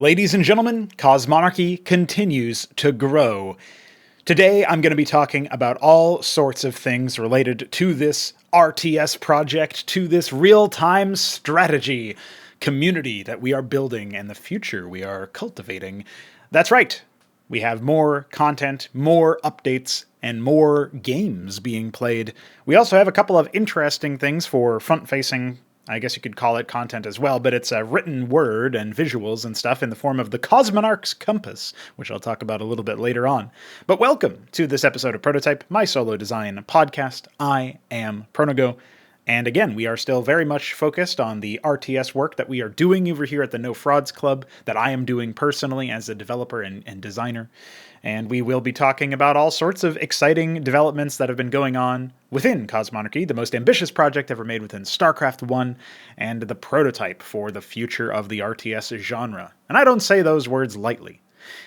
Ladies and gentlemen, Cosmonarchy continues to grow. Today I'm going to be talking about all sorts of things related to this RTS project, to this real-time strategy community that we are building and the future we are cultivating. That's right, we have more content, more updates, and more games being played. We also have a couple of interesting things for front-facing, I guess you could call it content as well, but it's a written word and visuals and stuff in the form of the Cosmonarch's Compass, which I'll talk about a little bit later on. But welcome to this episode of Pr0totype, my solo design podcast. I am Pr0totype, and again, we are still very much focused on the RTS work that we are doing over here at the No Frauds Club, that I am doing personally as a developer and designer. And we will be talking about all sorts of exciting developments that have been going on within Cosmonarchy, the most ambitious project ever made within StarCraft 1, and the prototype for the future of the RTS genre. And I don't say those words lightly.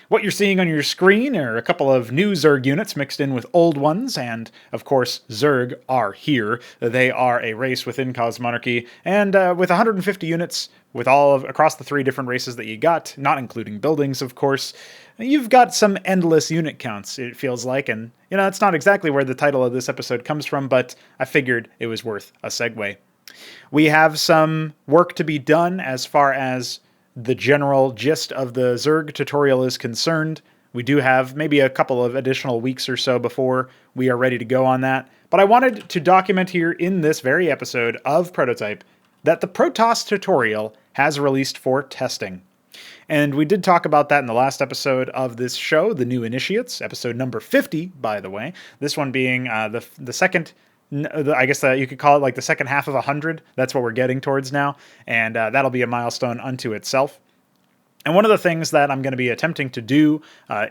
What you're seeing on your screen are a couple of new Zerg units mixed in with old ones, and of course, Zerg are here. They are a race within Cosmonarchy, and with 150 units, with across the three different races that you got, not including buildings, of course, you've got some endless unit counts, it feels like, and it's not exactly where the title of this episode comes from, but I figured it was worth a segue. We have some work to be done as far as the general gist of the Zerg tutorial is concerned. We do have maybe a couple of additional weeks or so before we are ready to go on that, but I wanted to document here in this very episode of Pr0totype that the Protoss tutorial has released for testing. And we did talk about that in the last episode of this show, The New Initiates, episode number 50, by the way. This one being the second, I guess you could call it like the second half of 100. That's what we're getting towards now, and that'll be a milestone unto itself. And one of the things that I'm going to be attempting to do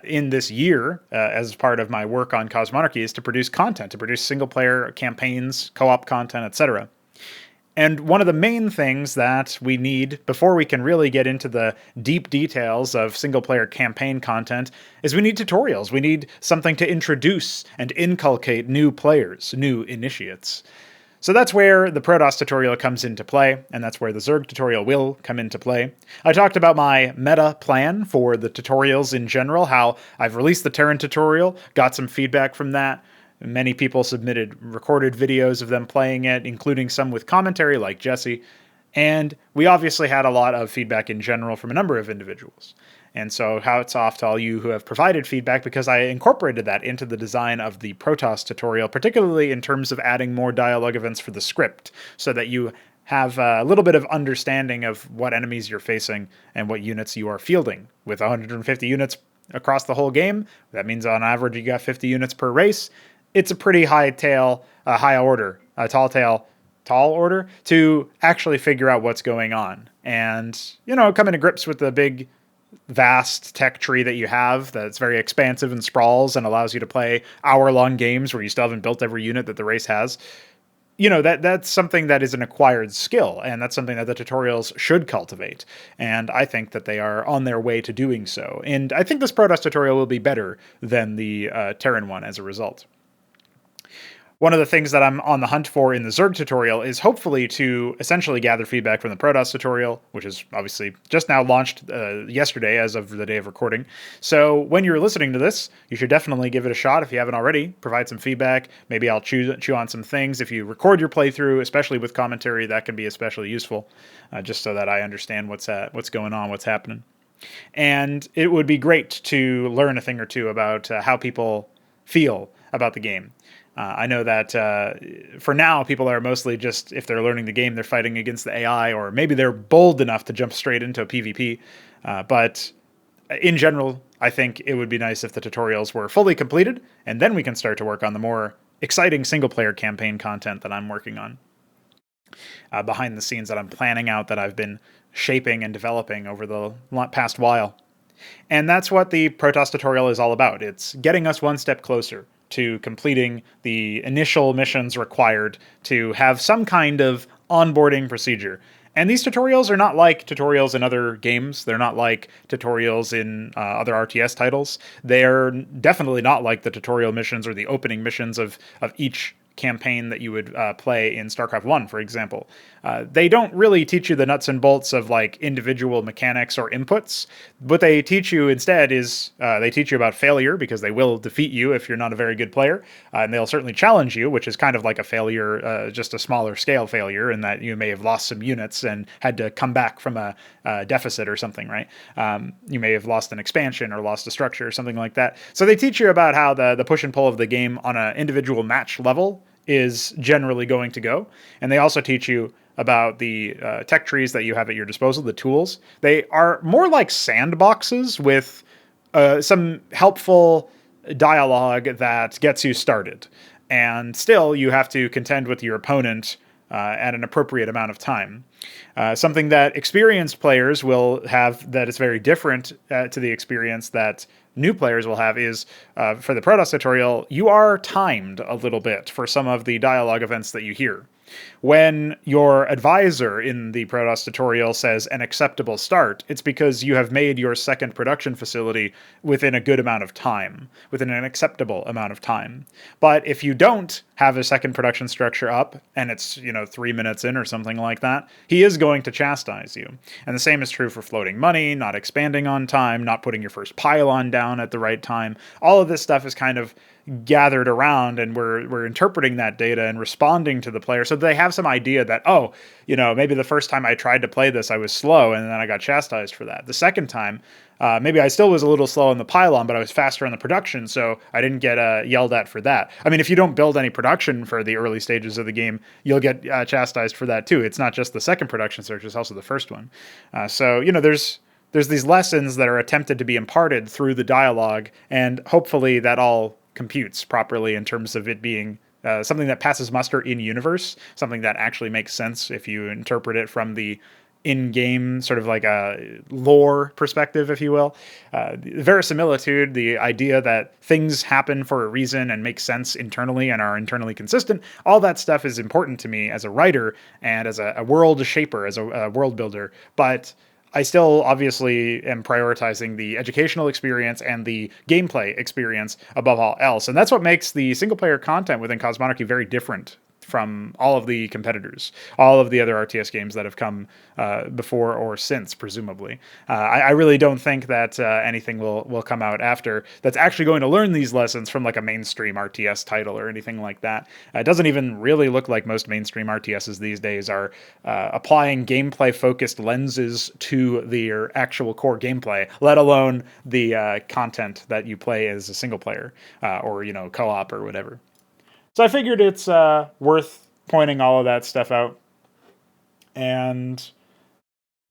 in this year as part of my work on Cosmonarchy is to produce content, to produce single-player campaigns, co-op content, etc. And one of the main things that we need before we can really get into the deep details of single-player campaign content is we need tutorials. We need something to introduce and inculcate new players, new initiates. So that's where the Protoss tutorial comes into play, and that's where the Zerg tutorial will come into play. I talked about my meta plan for the tutorials in general, how I've released the Terran tutorial, got some feedback from that. Many people submitted recorded videos of them playing it, including some with commentary like Jesse, and we obviously had a lot of feedback in general from a number of individuals. And so hats off to all you who have provided feedback, because I incorporated that into the design of the Protoss tutorial, particularly in terms of adding more dialogue events for the script, so that you have a little bit of understanding of what enemies you're facing and what units you are fielding. With 150 units across the whole game, that means on average you got 50 units per race. It's a pretty tall order to actually figure out what's going on. And, coming to grips with the big, vast tech tree that you have that's very expansive and sprawls and allows you to play hour-long games where you still haven't built every unit that the race has. That's something that is an acquired skill, and that's something that the tutorials should cultivate. And I think that they are on their way to doing so. And I think this Protoss tutorial will be better than the Terran one as a result. One of the things that I'm on the hunt for in the Zerg tutorial is hopefully to essentially gather feedback from the Protoss tutorial, which is obviously just now launched yesterday as of the day of recording. So when you're listening to this, you should definitely give it a shot if you haven't already. Provide some feedback. Maybe I'll chew on some things. If you record your playthrough, especially with commentary, that can be especially useful, just so that I understand what's going on, what's happening. And it would be great to learn a thing or two about how people feel about the game. I know that for now, people are mostly just, if they're learning the game, they're fighting against the AI, or maybe they're bold enough to jump straight into a PvP. But in general, I think it would be nice if the tutorials were fully completed, and then we can start to work on the more exciting single-player campaign content that I'm working on. Behind the scenes that I'm planning out, that I've been shaping and developing over the past while. And that's what the Protoss tutorial is all about. It's getting us one step closer to completing the initial missions required to have some kind of onboarding procedure. And these tutorials are not like tutorials in other games. They're not like tutorials in other RTS titles. They're definitely not like the tutorial missions or the opening missions of each campaign that you would play in StarCraft 1, for example. They don't really teach you the nuts and bolts of like individual mechanics or inputs. What they teach you instead is they teach you about failure, because they will defeat you if you're not a very good player, and they'll certainly challenge you, which is kind of like a failure, just a smaller scale failure, in that you may have lost some units and had to come back from a deficit or something, right? You may have lost an expansion or lost a structure or something like that. So they teach you about how the push and pull of the game on an individual match level is generally going to go. And they also teach you about the tech trees that you have at your disposal, the tools. They are more like sandboxes with some helpful dialogue that gets you started. And still, you have to contend with your opponent at an appropriate amount of time. Something that experienced players will have that is very different to the experience that new players will have is, for the Protoss tutorial, you are timed a little bit for some of the dialogue events that you hear. When your advisor in the Protoss tutorial says an acceptable start, it's because you have made your second production facility within a good amount of time, within an acceptable amount of time. But if you don't have a second production structure up, and it's, 3 minutes in or something like that, he is going to chastise you. And the same is true for floating money, not expanding on time, not putting your first pylon down at the right time. All of this stuff is kind of gathered around, and we're interpreting that data and responding to the player, so they have some idea that, maybe the first time I tried to play this I was slow and then I got chastised for that. The second time, maybe I still was a little slow on the pylon, but I was faster on the production, so I didn't get yelled at for that. I mean, if you don't build any production for the early stages of the game, you'll get chastised for that too. It's not just the second production surge, it's also the first one. There's these lessons that are attempted to be imparted through the dialogue, and hopefully that all computes properly in terms of it being something that passes muster in universe, something that actually makes sense if you interpret it from the in-game sort of like a lore perspective, if you will. Verisimilitude, the idea that things happen for a reason and make sense internally and are internally consistent, all that stuff is important to me as a writer and as a world shaper, as a world builder. But I still obviously am prioritizing the educational experience and the gameplay experience above all else. And that's what makes the single player content within Cosmonarchy very different from all of the competitors, all of the other RTS games that have come before or since, presumably. I really don't think that anything will come out after that's actually going to learn these lessons from like a mainstream RTS title or anything like that. It doesn't even really look like most mainstream RTSs these days are applying gameplay-focused lenses to their actual core gameplay, let alone the content that you play as a single player or, co-op or whatever. So I figured it's worth pointing all of that stuff out. And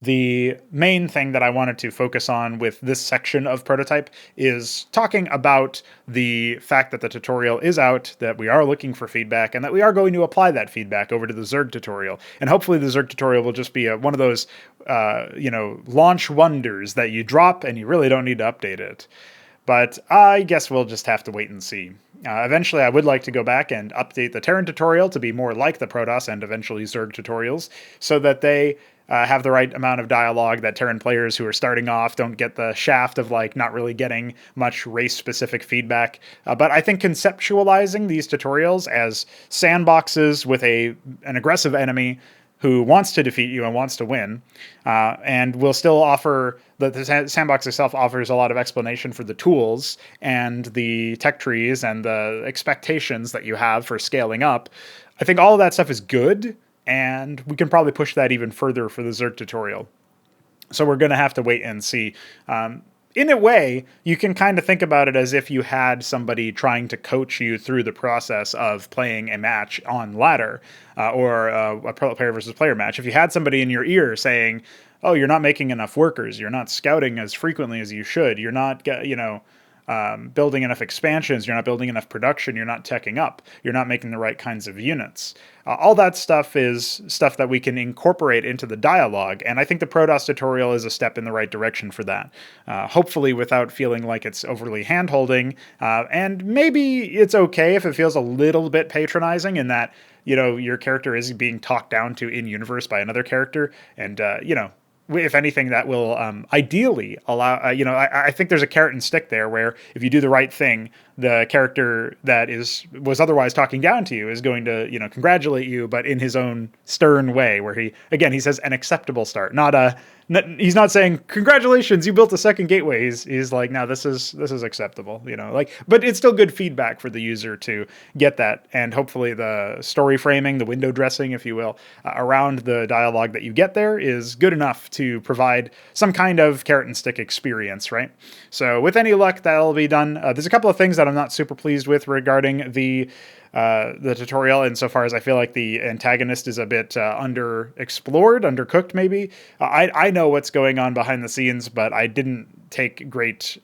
the main thing that I wanted to focus on with this section of Pr0totype is talking about the fact that the tutorial is out, that we are looking for feedback, and that we are going to apply that feedback over to the Zerg tutorial. And hopefully the Zerg tutorial will just be one of those, launch wonders that you drop and you really don't need to update it. But I guess we'll just have to wait and see. Eventually, I would like to go back and update the Terran tutorial to be more like the Protoss and eventually Zerg tutorials, so that they have the right amount of dialogue, that Terran players who are starting off don't get the shaft of like not really getting much race-specific feedback. But I think conceptualizing these tutorials as sandboxes with an aggressive enemy who wants to defeat you and wants to win, and will still offer, the sandbox itself offers a lot of explanation for the tools and the tech trees and the expectations that you have for scaling up. I think all of that stuff is good, and we can probably push that even further for the Zerg tutorial. So we're going to have to wait and see. In a way, you can kind of think about it as if you had somebody trying to coach you through the process of playing a match on ladder or a player versus player match. If you had somebody in your ear saying, oh, you're not making enough workers, you're not scouting as frequently as you should, you're not, building enough expansions, you're not building enough production, you're not teching up, you're not making the right kinds of units. All that stuff is stuff that we can incorporate into the dialogue, and I think the Protoss tutorial is a step in the right direction for that. Hopefully without feeling like it's overly hand-holding, and maybe it's okay if it feels a little bit patronizing in that, your character is being talked down to in-universe by another character, and, if anything, that will ideally allow, I think there's a carrot and stick there where if you do the right thing, the character that was otherwise talking down to you is going to, congratulate you, but in his own stern way, where he says an acceptable start, he's not saying congratulations, you built a second gateway. He's like, no, this is acceptable, but it's still good feedback for the user to get that. And hopefully the story framing, the window dressing, if you will, around the dialogue that you get there is good enough to provide some kind of carrot and stick experience, right? So with any luck, that'll be done. There's a couple of things that I'm not super pleased with regarding the tutorial, insofar as I feel like the antagonist is a bit underexplored, undercooked maybe. I know what's going on behind the scenes, but I didn't take great...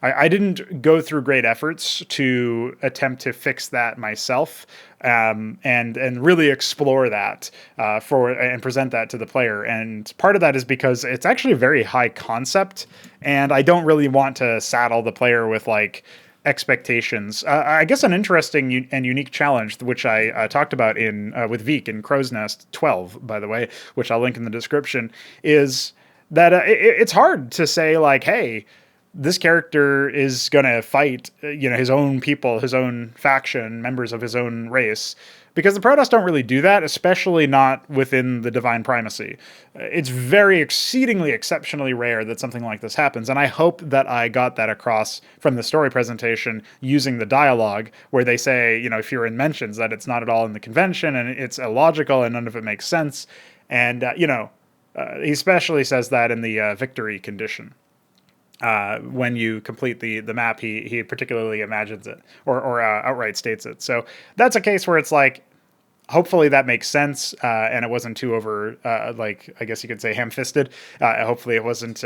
I didn't go through great efforts to attempt to fix that myself, and really explore that and present that to the player. And part of that is because it's actually a very high concept, and I don't really want to saddle the player with like expectations. I guess an interesting and unique challenge, which I talked about with Veek in Crow's Nest 12, by the way, which I'll link in the description, is that it's hard to say like, hey, this character is going to fight, his own people, his own faction, members of his own race, because the Protoss don't really do that, especially not within the Divine Primacy. It's very exceedingly, exceptionally rare that something like this happens, and I hope that I got that across from the story presentation using the dialogue, where they say, if you're in mentions, that it's not at all in the convention, and it's illogical, and none of it makes sense. And, he especially says that in the victory condition. When you complete the map, he particularly imagines it or outright states it. So that's a case where it's like, hopefully that makes sense, and it wasn't too I guess you could say ham-fisted. Hopefully it wasn't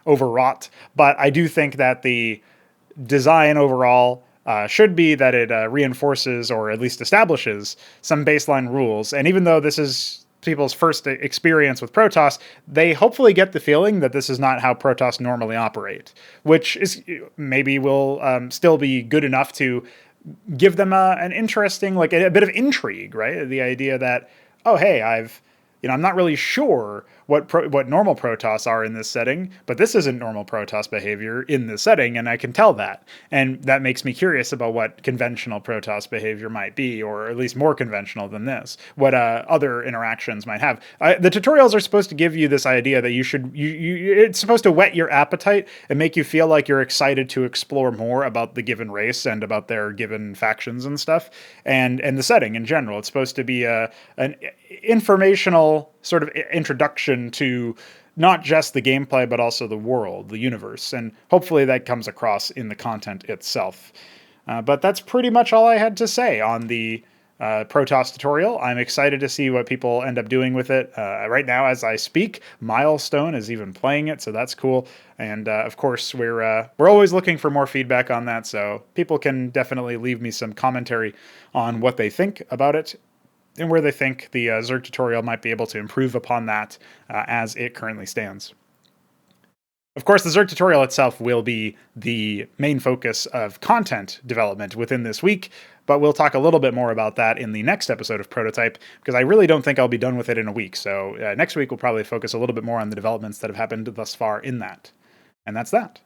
overwrought. But I do think that the design overall should be that it reinforces or at least establishes some baseline rules. And even though this is people's first experience with Protoss, they hopefully get the feeling that this is not how Protoss normally operate, which is maybe will still be good enough to give them an interesting, like a bit of intrigue, right? The idea that, oh, hey, I'm not really sure what normal Protoss are in this setting, but this isn't normal Protoss behavior in this setting, and I can tell that. And that makes me curious about what conventional Protoss behavior might be, or at least more conventional than this, what other interactions might have. The tutorials are supposed to give you this idea that it's supposed to whet your appetite and make you feel like you're excited to explore more about the given race and about their given factions and stuff, and the setting in general. It's supposed to be an informational sort of introduction to not just the gameplay, but also the world, the universe. And hopefully that comes across in the content itself. But that's pretty much all I had to say on the Protoss tutorial. I'm excited to see what people end up doing with it. Right now, as I speak, Milestone is even playing it, so that's cool. And of course, we're always looking for more feedback on that, so people can definitely leave me some commentary on what they think about it, and where they think the Zerg tutorial might be able to improve upon that as it currently stands. Of course, the Zerg tutorial itself will be the main focus of content development within this week, but we'll talk a little bit more about that in the next episode of Prototype, because I really don't think I'll be done with it in a week. So next week we'll probably focus a little bit more on the developments that have happened thus far in that. And that's that.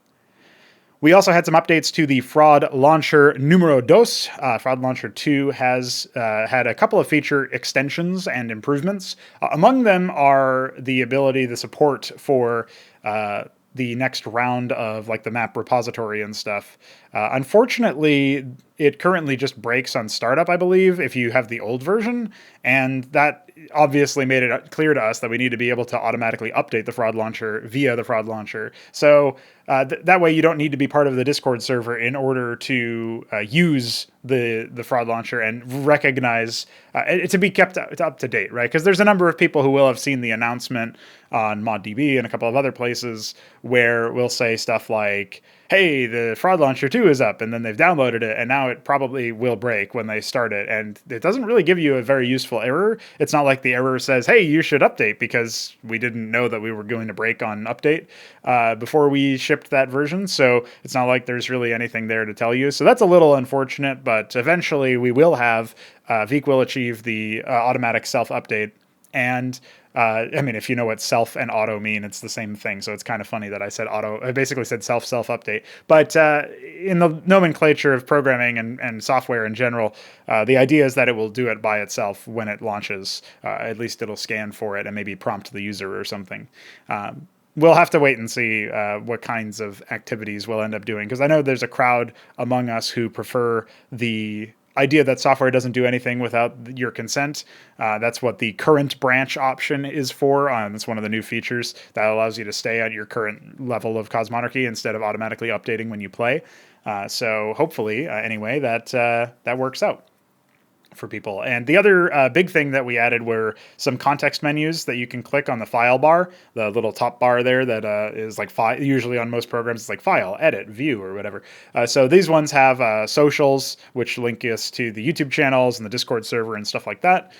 We also had some updates to the Fraud Launcher Numero Dos. Fraud Launcher 2 has had a couple of feature extensions and improvements. Among them are the support for the next round of like the map repository and stuff. Unfortunately, it currently just breaks on startup, I believe, if you have the old version, and that obviously made it clear to us that we need to be able to automatically update the Fraud Launcher via the Fraud Launcher. So that way you don't need to be part of the Discord server in order to use the Fraud Launcher and recognize it to be kept up to date, right? Because there's a number of people who will have seen the announcement on ModDB and a couple of other places where we'll say stuff like, hey, the Fraud Launcher 2 is up, and then they've downloaded it, and now it probably will break when they start it. And it doesn't really give you a very useful error. It's not like the error says, hey, you should update, because we didn't know that we were going to break on update before we shipped that version. So it's not like there's really anything there to tell you. So that's a little unfortunate, but eventually we will have, Veek will achieve the automatic self-update And I mean, if you know what self and auto mean, it's the same thing. So it's kind of funny that I said auto. I basically said self update. But in the nomenclature of programming and software in general, the idea is that it will do it by itself when it launches. At least it'll scan for it and maybe prompt the user or something. We'll have to wait and see what kinds of activities we'll end up doing, because I know there's a crowd among us who prefer the idea that software doesn't do anything without your consent. That's what the current branch option is for. It's one of the new features that allows you to stay at your current level of Cosmonarchy instead of automatically updating when you play. So hopefully, anyway, that works out for people. And the other big thing that we added were some context menus that you can click on the file bar, the little top bar there that is like usually on most programs, it's like file, edit, view, or whatever. So these ones have socials, which link us to the YouTube channels and the Discord server and stuff like that.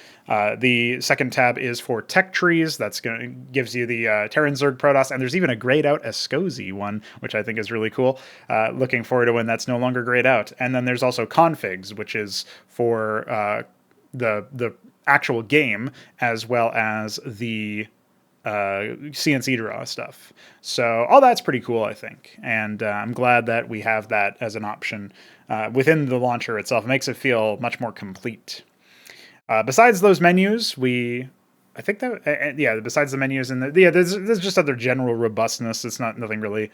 The second tab is for tech trees. That's gives you the Terran Zerg Protoss, and there's even a grayed out Escosi one, which I think is really cool. Looking forward to when that's no longer grayed out. And then there's also configs, which is for the actual game as well as the CNC draw stuff. So all that's pretty cool, I think. And I'm glad that we have that as an option within the launcher itself. It makes it feel much more complete. Besides those menus, I think that, besides the menus and there's just other general robustness. It's nothing really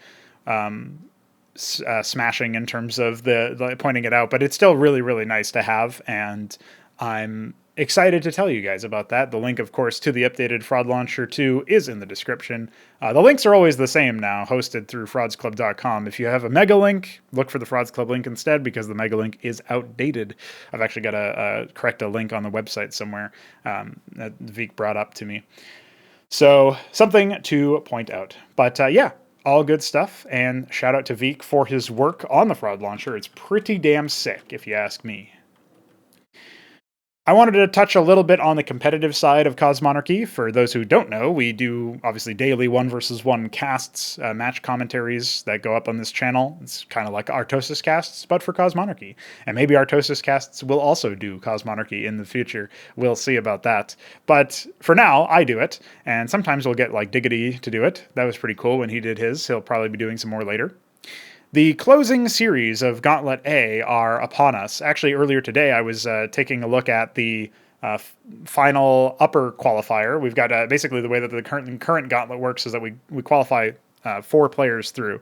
smashing in terms of the pointing it out, but it's still really, really nice to have. And I'm excited to tell you guys about that. The link, of course, to the updated Fraud Launcher 2 is in the description. The links are always the same now, hosted through fraudsclub.com. If you have a mega link, look for the Frauds Club link instead, because the mega link is outdated. I've actually got to correct a link on the website somewhere that Veek brought up to me. So something to point out. But all good stuff. And shout out to Veek for his work on the Fraud Launcher. It's pretty damn sick, if you ask me. I wanted to touch a little bit on the competitive side of Cosmonarchy. For those who don't know, we do obviously daily 1v1 casts, match commentaries that go up on this channel. It's kind of like Pr0totype casts, but for Cosmonarchy. And maybe Pr0totype casts will also do Cosmonarchy in the future. We'll see about that. But for now, I do it. And sometimes we'll get like Diggity to do it. That was pretty cool when he did his. He'll probably be doing some more later. The closing series of Gauntlet A are upon us. Actually, earlier today, I was taking a look at the final upper qualifier. We've got basically the way that the current Gauntlet works is that we qualify 4 players through.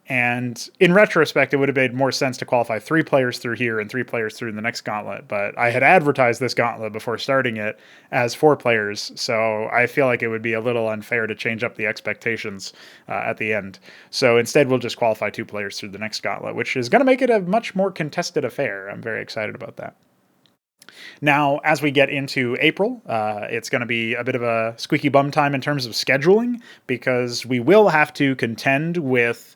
And in retrospect, it would have made more sense to qualify 3 players through here and 3 players through the next Gauntlet. But I had advertised this Gauntlet before starting it as 4 players, so I feel like it would be a little unfair to change up the expectations at the end. So instead, we'll just qualify 2 players through the next Gauntlet, which is going to make it a much more contested affair. I'm very excited about that. Now, as we get into April, it's going to be a bit of a squeaky bum time in terms of scheduling, because we will have to contend with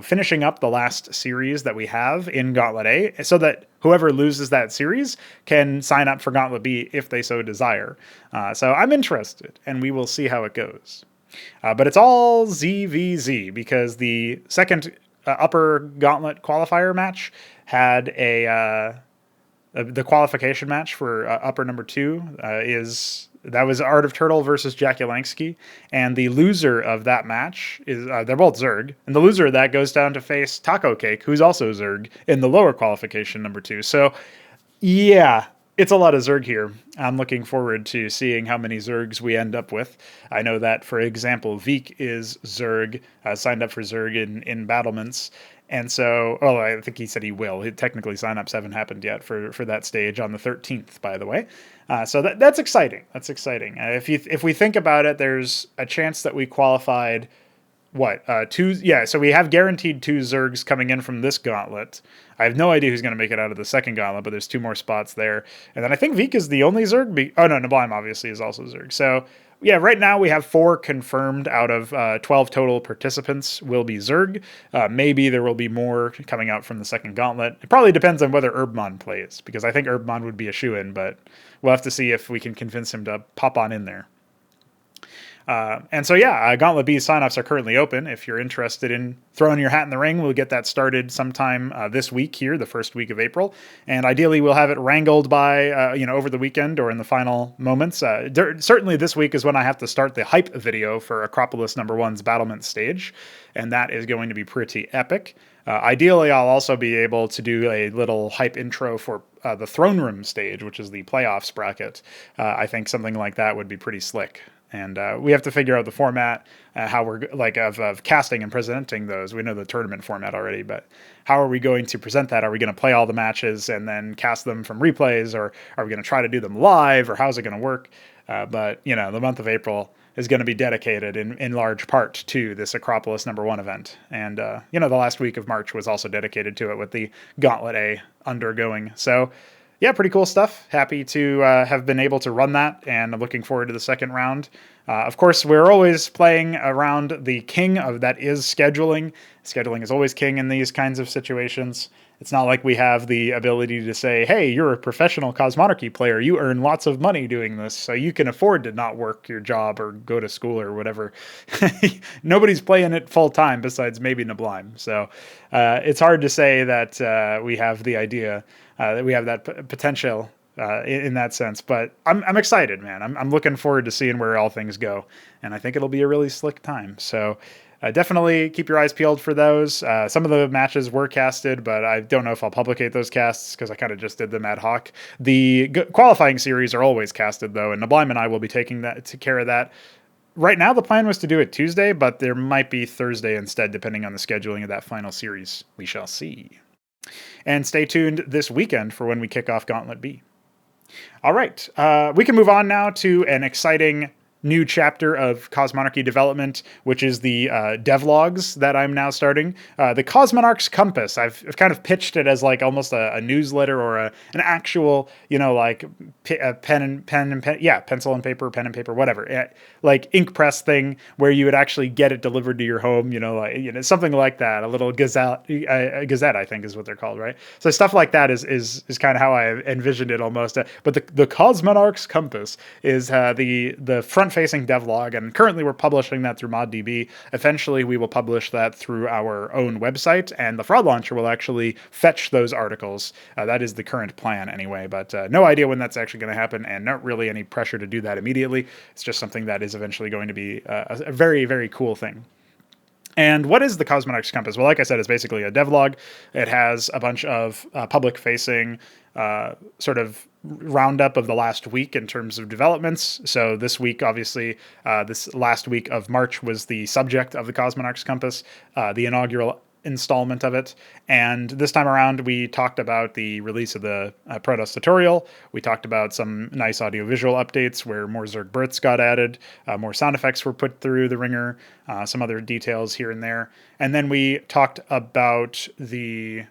finishing up the last series that we have in Gauntlet A, so that whoever loses that series can sign up for Gauntlet B if they so desire. So I'm interested, and we will see how it goes. But it's all ZVZ, because the second upper Gauntlet qualifier match had the qualification match for upper number 2 that was Art of Turtle versus Jack Yelansky, and the loser of that match is they're both Zerg, and the loser of that goes down to face Taco Cake, who's also Zerg, in the lower qualification number 2. So yeah, it's a lot of Zerg here. I'm looking forward to seeing how many Zergs we end up with. I know that, for example, Veek is Zerg, signed up for Zerg in battlements. And so, I think he said he will. Technically, signups haven't happened yet for that stage on the 13th, by the way. So that's exciting. That's exciting. If we think about it, there's a chance that we qualified, 2? Yeah, so we have guaranteed 2 Zergs coming in from this Gauntlet. I have no idea who's going to make it out of the second Gauntlet, but there's 2 more spots there. And then I think Veek is the only Zerg. Nablime obviously is also Zerg. So yeah, right now we have 4 confirmed out of 12 total participants will be Zerg. Maybe there will be more coming out from the second Gauntlet. It probably depends on whether Urbmon plays, because I think Urbmon would be a shoo-in, but we'll have to see if we can convince him to pop on in there. And so, yeah, Gauntlet B signups are currently open. If you're interested in throwing your hat in the ring, we'll get that started sometime this week here, the first week of April. And ideally, we'll have it wrangled by, over the weekend or in the final moments. Certainly this week is when I have to start the hype video for Acropolis #1's battlement stage. And that is going to be pretty epic. Ideally, I'll also be able to do a little hype intro for the throne room stage, which is the playoffs bracket. I think something like that would be pretty slick. And we have to figure out the format, how we're of casting and presenting those. We know the tournament format already, but how are we going to present that? Are we going to play all the matches and then cast them from replays, or are we going to try to do them live, or how's it going to work? But the month of April is going to be dedicated in large part to this Acropolis #1 event. And, the last week of March was also dedicated to it with the Gauntlet A undergoing. So, yeah, pretty cool stuff. Happy to have been able to run that, and I'm looking forward to the second round. Of course, we're always playing around the king of that is scheduling. Scheduling is always king in these kinds of situations. It's not like we have the ability to say, hey, you're a professional Cosmonarchy player. You earn lots of money doing this, so you can afford to not work your job or go to school or whatever. Nobody's playing it full time besides maybe Nablime. So it's hard to say that we have the idea that we have that potential in that sense. But I'm excited, man. I'm looking forward to seeing where all things go. And I think it'll be a really slick time. So definitely keep your eyes peeled for those. Some of the matches were casted, but I don't know if I'll publicate those casts because I kind of just did them ad hoc. The qualifying series are always casted, though, and Nablime and I will be taking care of that. Right now, the plan was to do it Tuesday, but there might be Thursday instead, depending on the scheduling of that final series. We shall see. And stay tuned this weekend for when we kick off Gauntlet B. All right, we can move on now to an exciting new chapter of Cosmonarchy development, which is the devlogs that I'm now starting. The Cosmonarch's Compass. I've kind of pitched it as like almost a newsletter or an actual, pencil and paper, whatever, like ink press thing where you would actually get it delivered to your home, something like that. A little gazette, I think is what they're called, right? So stuff like that is kind of how I envisioned it almost. But the Cosmonarch's Compass is the front-facing devlog, and currently we're publishing that through ModDB. Eventually, we will publish that through our own website, and the fraud launcher will actually fetch those articles. That is the current plan anyway, but no idea when that's actually going to happen, and not really any pressure to do that immediately. It's just something that is eventually going to be a very, very cool thing. And what is the Cosmonarch's Compass? Well, like I said, it's basically a devlog. It has a bunch of public-facing sort of roundup of the last week in terms of developments. So this week, obviously, this last week of March was the subject of the Cosmonarch's Compass, the inaugural installment of it. And this time around, we talked about the release of the Protoss tutorial. We talked about some nice audiovisual updates where more Zerg Brits got added, more sound effects were put through the ringer, some other details here and there. And then we talked about the...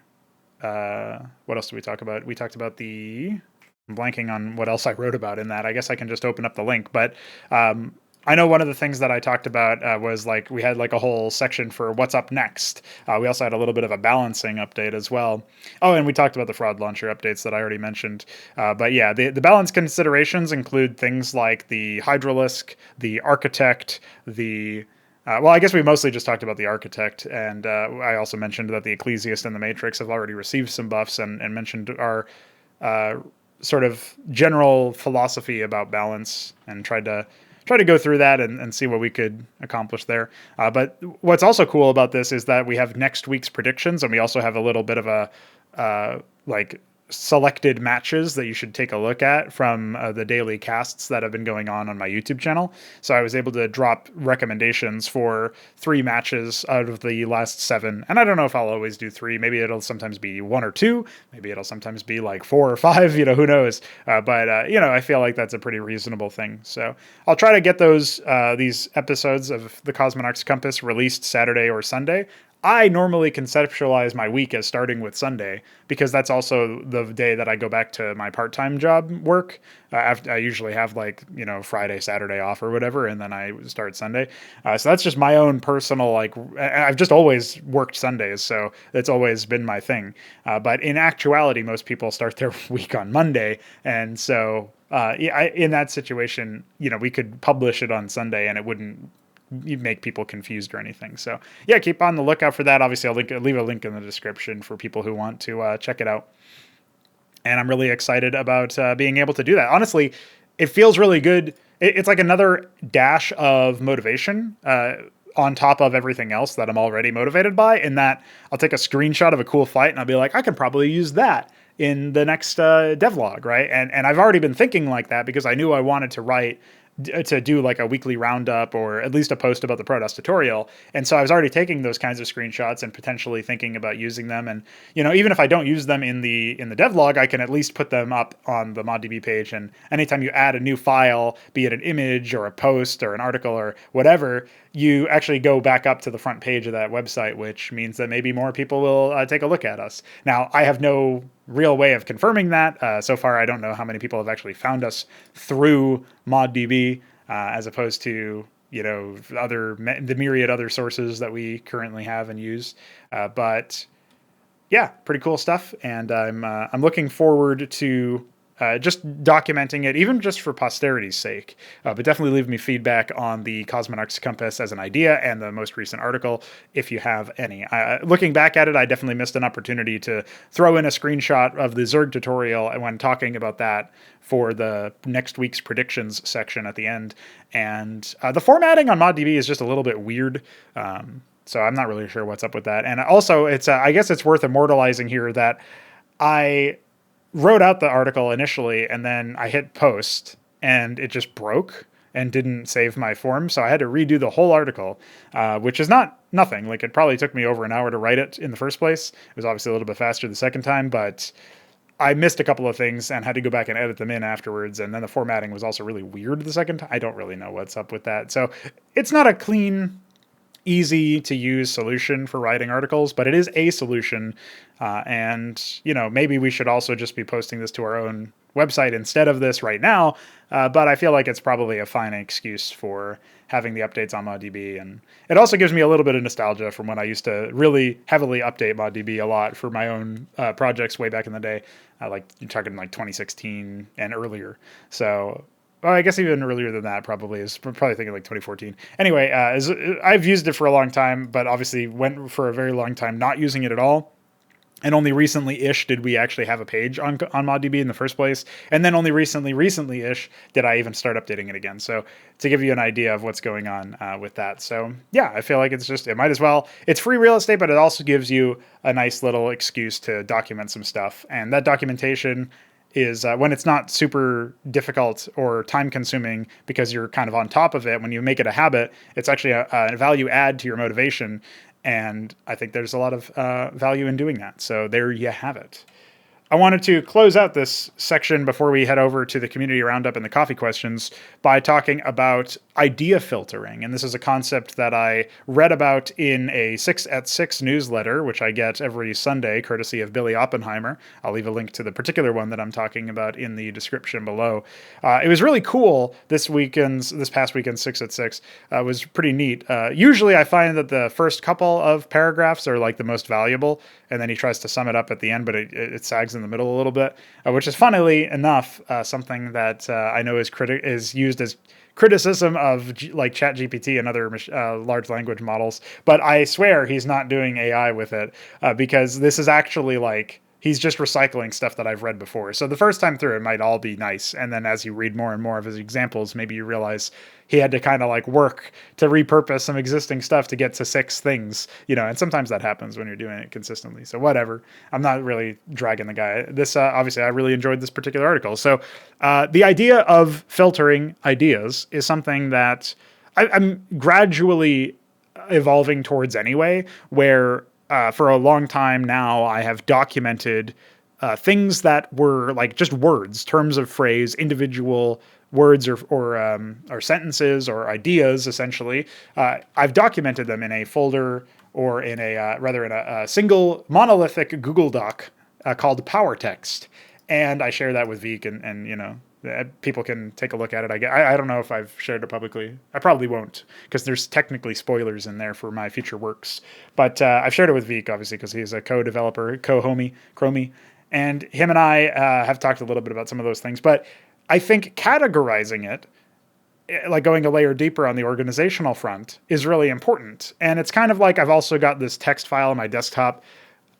what else did we talk about? We talked about I'm blanking on what else I wrote about in that. I guess I can just open up the link. But I know one of the things that I talked about was like we had like a whole section for what's up next. We also had a little bit of a balancing update as well. Oh, and we talked about the fraud launcher updates that I already mentioned. But yeah, the balance considerations include things like the Hydralisk, the Architect, well, I guess we mostly just talked about the Architect, and I also mentioned that the Ecclesiast and the Matrix have already received some buffs, and mentioned our sort of general philosophy about balance, and tried to go through that and see what we could accomplish there. But what's also cool about this is that we have next week's predictions, and we also have a little bit of a selected matches that you should take a look at from the daily casts that have been going on my YouTube channel. So I was able to drop recommendations for 3 matches out of the last 7. And I don't know if I'll always do 3. Maybe it'll sometimes be 1 or 2. Maybe it'll sometimes be like 4 or 5, who knows. But I feel like that's a pretty reasonable thing. So I'll try to get these episodes of the Cosmonarch's Compass released Saturday or Sunday. I normally conceptualize my week as starting with Sunday because that's also the day that I go back to my part-time job work. I usually have Friday, Saturday off or whatever, and then I start Sunday. So that's just my own personal, I've just always worked Sundays, so that's always been my thing. But in actuality, most people start their week on Monday, and so in that situation, we could publish it on Sunday and it wouldn't make people confused or anything. So yeah, keep on the lookout for that. Obviously, I'll leave a link in the description for people who want to check it out. And I'm really excited about being able to do that. Honestly, it feels really good. It's like another dash of motivation on top of everything else that I'm already motivated by, in that I'll take a screenshot of a cool fight and I'll be like, I can probably use that in the next devlog, right? And I've already been thinking like that because I knew I wanted to do like a weekly roundup or at least a post about the Protoss tutorial. And so I was already taking those kinds of screenshots and potentially thinking about using them. And, even if I don't use them in the devlog, I can at least put them up on the ModDB page. And anytime you add a new file, be it an image or a post or an article or whatever, you actually go back up to the front page of that website, which means that maybe more people will take a look at us. Now, I have no real way of confirming that. So far, I don't know how many people have actually found us through ModDB, as opposed to the myriad other sources that we currently have and use. But yeah, pretty cool stuff, and I'm looking forward to just documenting it, even just for posterity's sake. But definitely leave me feedback on the Cosmonarch's compass as an idea and the most recent article, if you have any. Looking back at it, I definitely missed an opportunity to throw in a screenshot of the Zerg tutorial when talking about that for the next week's predictions section at the end. And the formatting on ModDB is just a little bit weird. So I'm not really sure what's up with that. And also, it's I guess it's worth immortalizing here that I wrote out the article initially and then I hit post and it just broke and didn't save my form. So I had to redo the whole article, which is nothing. Like, it probably took me over an hour to write it in the first place. It was obviously a little bit faster the second time, but I missed a couple of things and had to go back and edit them in afterwards. And then the formatting was also really weird the second time. I don't really know what's up with that. So it's not a clean, easy to use solution for writing articles, but it is a solution. And maybe we should also just be posting this to our own website instead of this right now. But I feel like it's probably a fine excuse for having the updates on ModDB. And it also gives me a little bit of nostalgia from when I used to really heavily update ModDB a lot for my own projects way back in the day. Like, you're talking like 2016 and earlier. So well, I guess even earlier than that probably thinking like 2014. Anyway, I've used it for a long time, but obviously went for a very long time not using it at all. And only recently-ish did we actually have a page on ModDB in the first place. And then only recently-ish did I even start updating it again. So to give you an idea of what's going on with that. So yeah, I feel like it might as well. It's free real estate, but it also gives you a nice little excuse to document some stuff. And that documentation is when it's not super difficult or time consuming because you're kind of on top of it. When you make it a habit, it's actually a value add to your motivation. And I think there's a lot of value in doing that. So there you have it. I wanted to close out this section before we head over to the community roundup and the coffee questions by talking about idea filtering. And this is a concept that I read about in a 6 at 6 newsletter, which I get every Sunday, courtesy of Billy Oppenheimer. I'll leave a link to the particular one that I'm talking about in the description below. It was really cool this past weekend's 6 at 6. Was pretty neat. Usually I find that the first couple of paragraphs are like the most valuable, and then he tries to sum it up at the end, but it sags in the middle a little bit, which is funnily enough something that I know is used as criticism of like ChatGPT and other large language models. But I swear he's not doing AI with it because this is actually like he's just recycling stuff that I've read before. So the first time through, it might all be nice. And then as you read more and more of his examples, maybe you realize he had to kind of like work to repurpose some existing stuff to get to 6 things, and sometimes that happens when you're doing it consistently. So whatever, I'm not really dragging the guy. This, obviously I really enjoyed this particular article. So the idea of filtering ideas is something that I'm gradually evolving towards anyway, where for a long time now, I have documented things that were like just words, terms of phrase, individual words or sentences or ideas, essentially. I've documented them in a folder or in a single monolithic Google Doc called Power Text. And I share that with Veek and people can take a look at it. I don't know if I've shared it publicly. I probably won't because there's technically spoilers in there for my future works. But I've shared it with Veek, obviously, because he's a co-developer, co-homie, Chromie. And him and I have talked a little bit about some of those things. But I think categorizing it, like going a layer deeper on the organizational front, is really important. And it's kind of like I've also got this text file on my desktop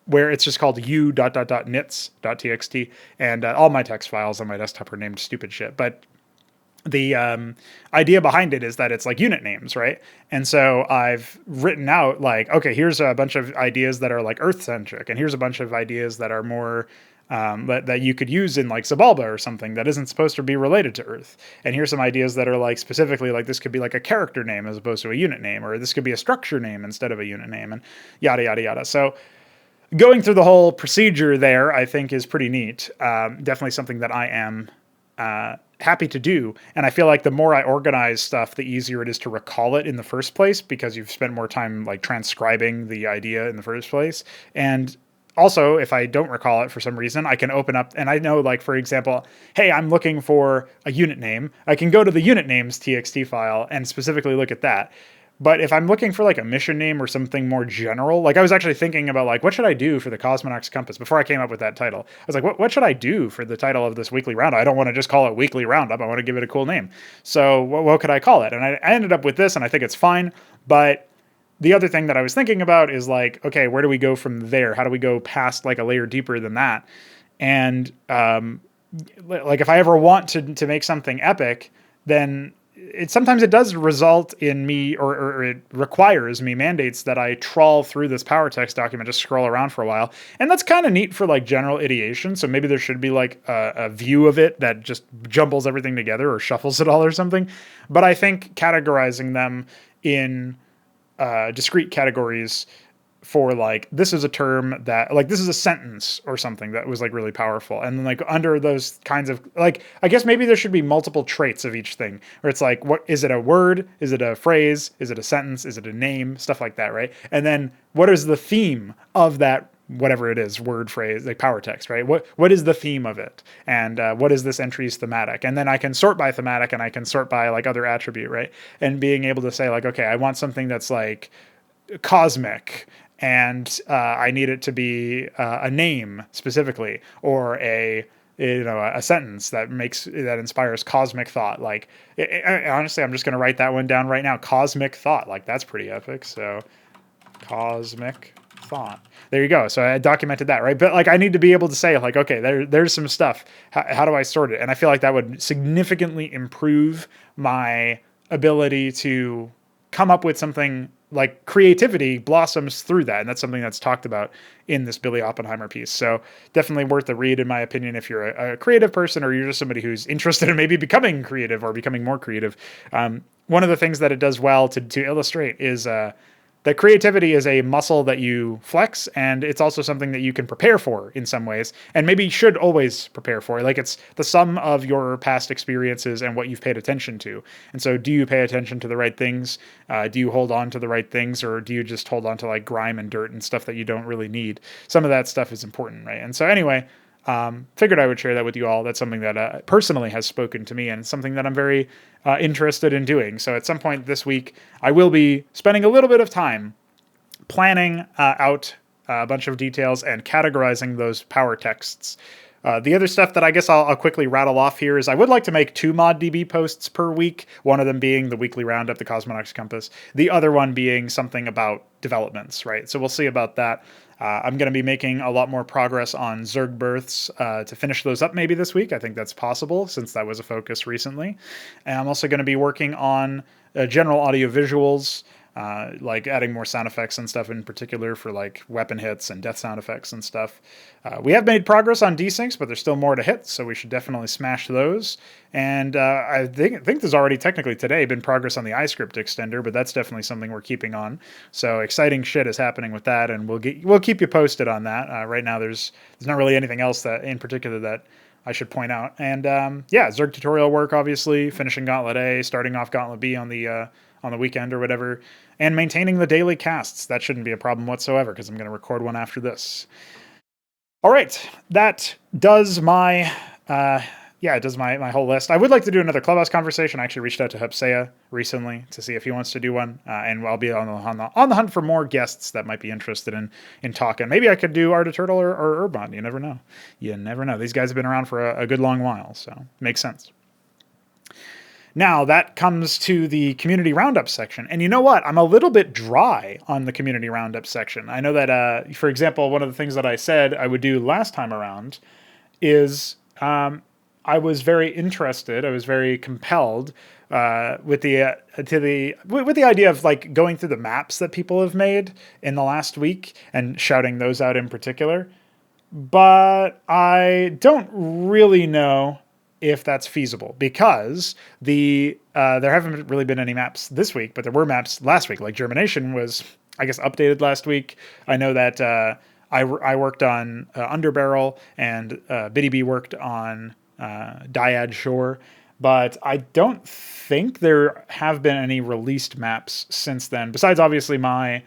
where it's just called u.nits.txt, and all my text files on my desktop are named stupid shit. But the idea behind it is that it's like unit names, right? And so I've written out like, okay, here's a bunch of ideas that are like Earth-centric, and here's a bunch of ideas that are more that you could use in like Zabalba or something that isn't supposed to be related to Earth. And here's some ideas that are like specifically like this could be like a character name as opposed to a unit name, or this could be a structure name instead of a unit name, and yada, yada, yada. So going through the whole procedure there, I think, is pretty neat. Definitely something that I am happy to do. And I feel like the more I organize stuff, the easier it is to recall it in the first place, because you've spent more time like transcribing the idea in the first place. And also, if I don't recall it for some reason, I can open up and I know, like, for example, hey, I'm looking for a unit name. I can go to the unit names txt file and specifically look at that. But if I'm looking for like a mission name or something more general, like I was actually thinking about like, what should I do for the Cosmonarch's Compass before I came up with that title? I was like, what should I do for the title of this weekly roundup? I don't want to just call it weekly roundup. I want to give it a cool name. So what could I call it? And I ended up with this, and I think it's fine. But the other thing that I was thinking about is like, okay, where do we go from there? How do we go past like a layer deeper than that? And like if I ever want to make something epic, then sometimes it does result in me, or it requires me, mandates that I trawl through this power text document, just scroll around for a while. And that's kind of neat for like general ideation. So maybe there should be like a view of it that just jumbles everything together or shuffles it all or something. But I think categorizing them in discrete categories for like, this is a term that like, this is a sentence or something that was like really powerful. And then like under those kinds of like, I guess maybe there should be multiple traits of each thing, where it's like, what is it, a word? Is it a phrase? Is it a sentence? Is it a name? Stuff like that. Right. And then what is the theme of that, whatever it is, word, phrase, like power text, right? What is the theme of it? And what is this entry's thematic? And then I can sort by thematic, and I can sort by like other attribute, right? And being able to say like, okay, I want something that's like cosmic, and I need it to be a name specifically, or a sentence that inspires cosmic thought. Like honestly, I'm just going to write that one down right now. Cosmic thought. Like that's pretty epic. So cosmic thought. There you go. So I documented that, right? But like I need to be able to say like, okay, there's some stuff. How do I sort it? And I feel like that would significantly improve my ability to come up with something. Like creativity blossoms through that. And that's something that's talked about in this Billy Oppenheimer piece. So definitely worth a read, in my opinion, if you're a creative person, or you're just somebody who's interested in maybe becoming creative or becoming more creative. One of the things that it does well to illustrate is that creativity is a muscle that you flex, and it's also something that you can prepare for in some ways, and maybe should always prepare for. Like it's the sum of your past experiences and what you've paid attention to. And so do you pay attention to the right things? Do you hold on to the right things, or do you just hold on to like grime and dirt and stuff that you don't really need? Some of that stuff is important, right? And so anyway, figured I would share that with you all. That's something that personally has spoken to me, and something that I'm very interested in doing. So at some point this week, I will be spending a little bit of time planning out a bunch of details and categorizing those power texts. The other stuff that I guess I'll quickly rattle off here is I would like to make 2 ModDB posts per week, one of them being the weekly roundup, the Cosmonarch's Compass, the other one being something about developments, right? So we'll see about that. I'm going to be making a lot more progress on Zerg births to finish those up maybe this week. I think that's possible, since that was a focus recently. And I'm also going to be working on general audio visuals, like adding more sound effects and stuff, in particular for like weapon hits and death sound effects and stuff. We have made progress on desyncs, but there's still more to hit, so we should definitely smash those. And I think there's already technically today been progress on the iScript extender, but that's definitely something we're keeping on. So exciting shit is happening with that, and we'll keep you posted on that. Right now, there's not really anything else that in particular that I should point out. And yeah, Zerg tutorial work, obviously, finishing Gauntlet A, starting off Gauntlet B on the weekend or whatever, and maintaining the daily casts. That shouldn't be a problem whatsoever, because I'm going to record one after this. All right, that does my it does my whole list. I would like to do another Clubhouse conversation. I actually reached out to Hupsea recently to see if he wants to do one, and I'll be on the hunt for more guests that might be interested in talking. Maybe I could do Pr0totype or Urbon. You never know. You never know. These guys have been around for a good long while, so makes sense. Now that comes to the community roundup section. And you know what? I'm a little bit dry on the community roundup section. I know that, for example, one of the things that I said I would do last time around is I was very interested. I was very compelled with the idea of like going through the maps that people have made in the last week and shouting those out in particular. But I don't really know if that's feasible because there haven't really been any maps this week, but there were maps last week. Like Germination was, I guess, updated last week. I know that I worked on Underbarrel and Biddy B worked on Dyad Shore, but I don't think there have been any released maps since then, besides obviously my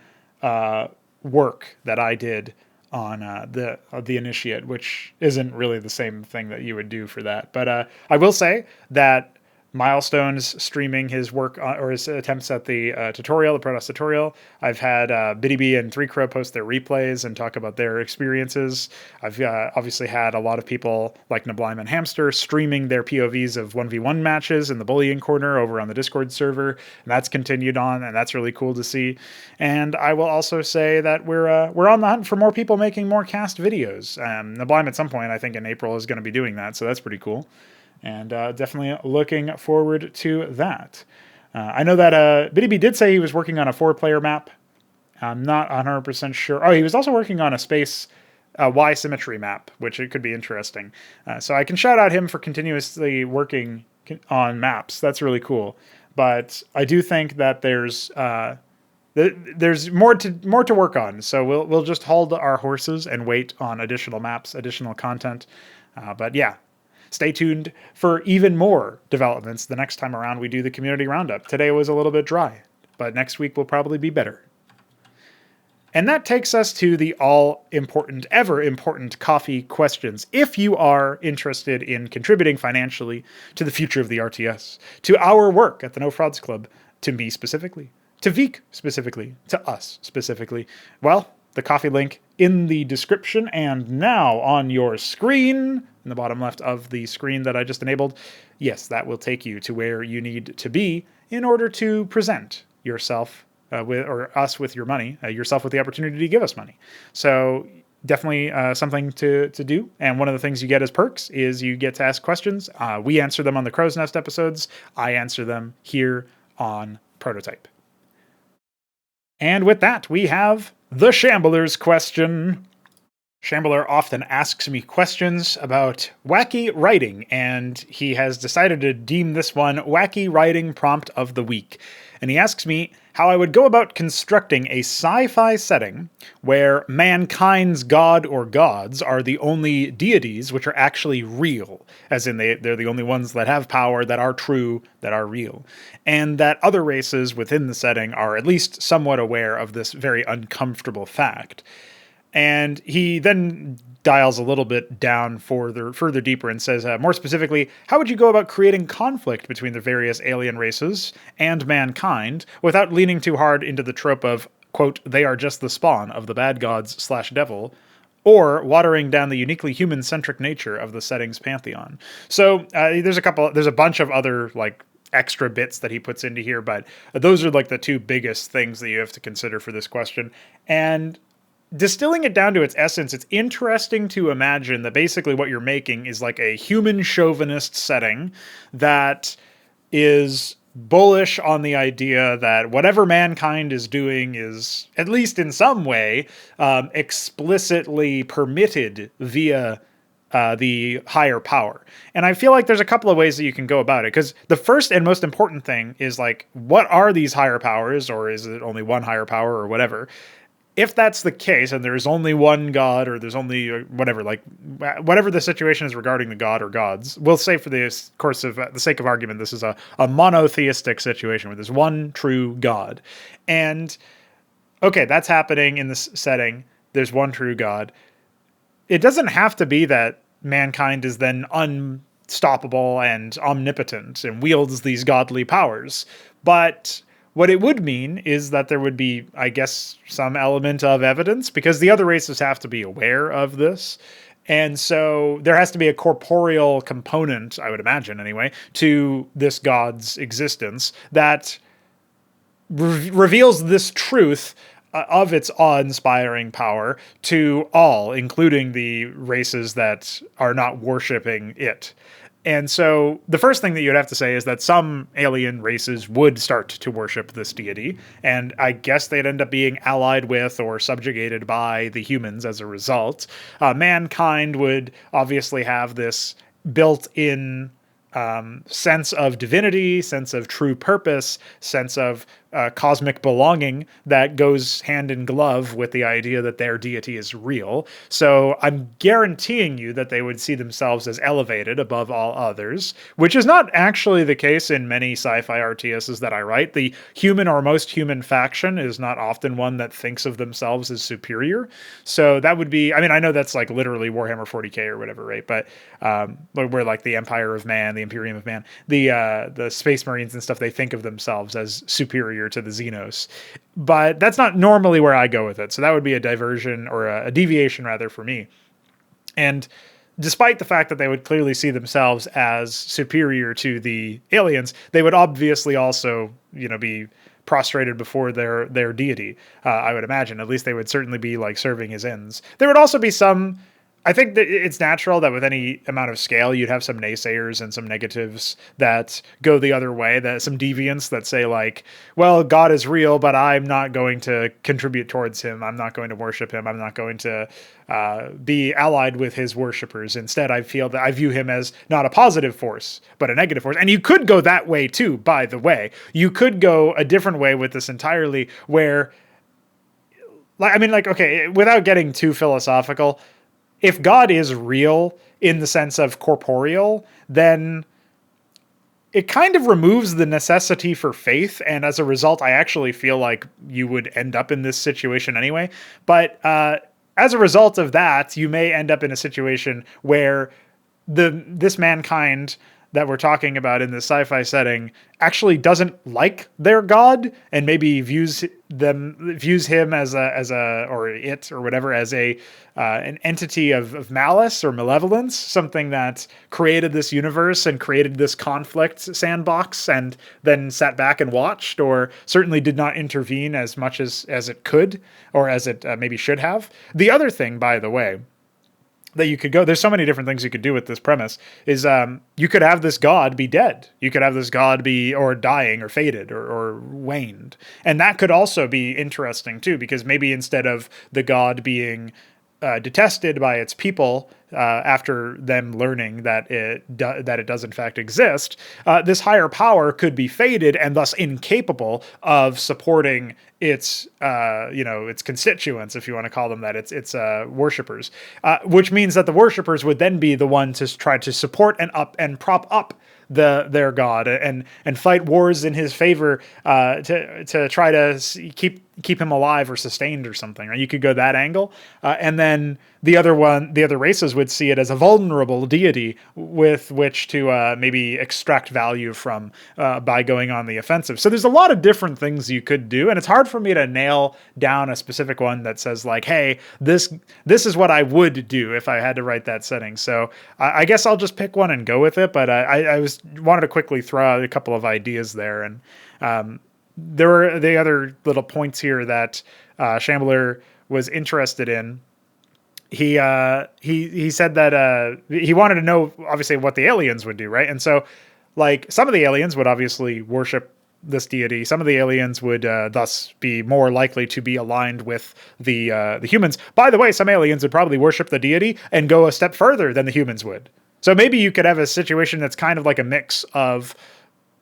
work that I did on the Initiate, which isn't really the same thing that you would do for that. But I will say that Milestone's streaming his work or his attempts at the tutorial, the Protoss tutorial. I've had Biddy B and 3Crow post their replays and talk about their experiences. I've obviously had a lot of people like Nablime and Hamster streaming their POVs of 1v1 matches in the bullying corner over on the Discord server, and that's continued on, and that's really cool to see. And I will also say that we're on the hunt for more people making more cast videos. Nablime at some point, I think in April, is going to be doing that, so that's pretty cool. And definitely looking forward to that. I know that Biddy B did say he was working on a 4-player map. I'm not 100% sure. Oh, he was also working on a space Y symmetry map, which it could be interesting. So I can shout out him for continuously working on maps. That's really cool. But I do think that there's more to work on. So we'll just hold our horses and wait on additional maps, additional content. But yeah. Stay tuned for even more developments the next time around we do the community roundup. Today was a little bit dry, but next week will probably be better. And that takes us to the all-important, ever-important coffee questions. If you are interested in contributing financially to the future of the RTS, to our work at the No Frauds Club, to me specifically, to Veek specifically, to us specifically, well, the coffee link in the description and now on your screen, in the bottom left of the screen that I just enabled. Yes, that will take you to where you need to be in order to present yourself or us with your money, yourself with the opportunity to give us money. So definitely something to do. And one of the things you get as perks is you get to ask questions. We answer them on the Crow's Nest episodes. I answer them here on Pr0totype. And with that, we have the Shambler's question. Shambler often asks me questions about wacky writing, and he has decided to deem this one Wacky Writing Prompt of the Week. And he asks me how I would go about constructing a sci-fi setting where mankind's god or gods are the only deities which are actually real, as in they're the only ones that have power, that are true, that are real, and that other races within the setting are at least somewhat aware of this very uncomfortable fact. And he then dials a little bit down further deeper and says, more specifically, how would you go about creating conflict between the various alien races and mankind without leaning too hard into the trope of, quote, they are just the spawn of the bad gods / devil, or watering down the uniquely human-centric nature of the setting's pantheon? So there's a bunch of other, like, extra bits that he puts into here, but those are like the two biggest things that you have to consider for this question. And distilling it down to its essence, it's interesting to imagine that basically what you're making is like a human chauvinist setting that is bullish on the idea that whatever mankind is doing is, at least in some way, explicitly permitted via the higher power. And I feel like there's a couple of ways that you can go about it, because the first and most important thing is like, what are these higher powers, or is it only one higher power or whatever? If that's the case, and there's only one god, or there's only whatever, like whatever the situation is regarding the god or gods, we'll say for the sake of argument, this is a monotheistic situation where there's one true god. And okay, that's happening in this setting. There's one true god. It doesn't have to be that mankind is then unstoppable and omnipotent and wields these godly powers, but what it would mean is that there would be, I guess, some element of evidence, because the other races have to be aware of this. And so there has to be a corporeal component, I would imagine anyway, to this god's existence that reveals this truth of its awe-inspiring power to all, including the races that are not worshiping it. And so the first thing that you'd have to say is that some alien races would start to worship this deity, and I guess they'd end up being allied with or subjugated by the humans as a result. Mankind would obviously have this built-in sense of divinity, sense of true purpose, sense of cosmic belonging that goes hand in glove with the idea that their deity is real. So I'm guaranteeing you that they would see themselves as elevated above all others, which is not actually the case in many sci-fi RTSs that I write. The human or most human faction is not often one that thinks of themselves as superior. So that would be, I mean, I know that's like literally Warhammer 40k or whatever, right? But we're like the Empire of Man, the Imperium of Man, the Space Marines and stuff, they think of themselves as superior to the Xenos. But that's not normally where I go with it. So that would be a diversion, or a deviation rather, for me. And despite the fact that they would clearly see themselves as superior to the aliens, they would obviously also, be prostrated before their deity. I would imagine, at least they would certainly be like serving his ends. There would also be some, I think that it's natural that with any amount of scale, you'd have some naysayers and some negatives that go the other way, that some deviants that say like, well, God is real, but I'm not going to contribute towards him. I'm not going to worship him. I'm not going to be allied with his worshipers. Instead, I feel that I view him as not a positive force, but a negative force. And you could go that way too, by the way. You could go a different way with this entirely, where, okay, without getting too philosophical, if God is real in the sense of corporeal, then it kind of removes the necessity for faith. And as a result, I actually feel like you would end up in this situation anyway. But as a result of that, you may end up in a situation where this mankind that we're talking about in the sci-fi setting actually doesn't like their god, and maybe views him as an entity of malice or malevolence, something that created this universe and created this conflict sandbox, and then sat back and watched, or certainly did not intervene as much as it could, or as it maybe should have. The other thing, by the way, that you could go, there's so many different things you could do with this premise, is you could have this god be dead. You could have this god be or dying or faded or waned. And that could also be interesting too, because maybe instead of the god being detested by its people after them learning that it does in fact exist, this higher power could be faded and thus incapable of supporting its constituents, if you want to call them that, its worshippers, which means that the worshippers would then be the one to try to support and prop up their god and fight wars in his favor to try to keep him alive or sustained or something. Right? You could go that angle, and then the other races would see it as a vulnerable deity with which to maybe extract value from by going on the offensive. So there's a lot of different things you could do, and it's hard for me to nail down a specific one that says like, hey, this is what I would do if I had to write that setting. So I guess I'll just pick one and go with it. But I wanted to quickly throw out a couple of ideas there, and there were the other little points here that Shambler was interested in. He said that he wanted to know obviously what the aliens would do, right? And so, like, some of the aliens would obviously worship this deity. Some of the aliens would thus be more likely to be aligned with the humans. By the way, some aliens would probably worship the deity and go a step further than the humans would. So maybe you could have a situation that's kind of like a mix of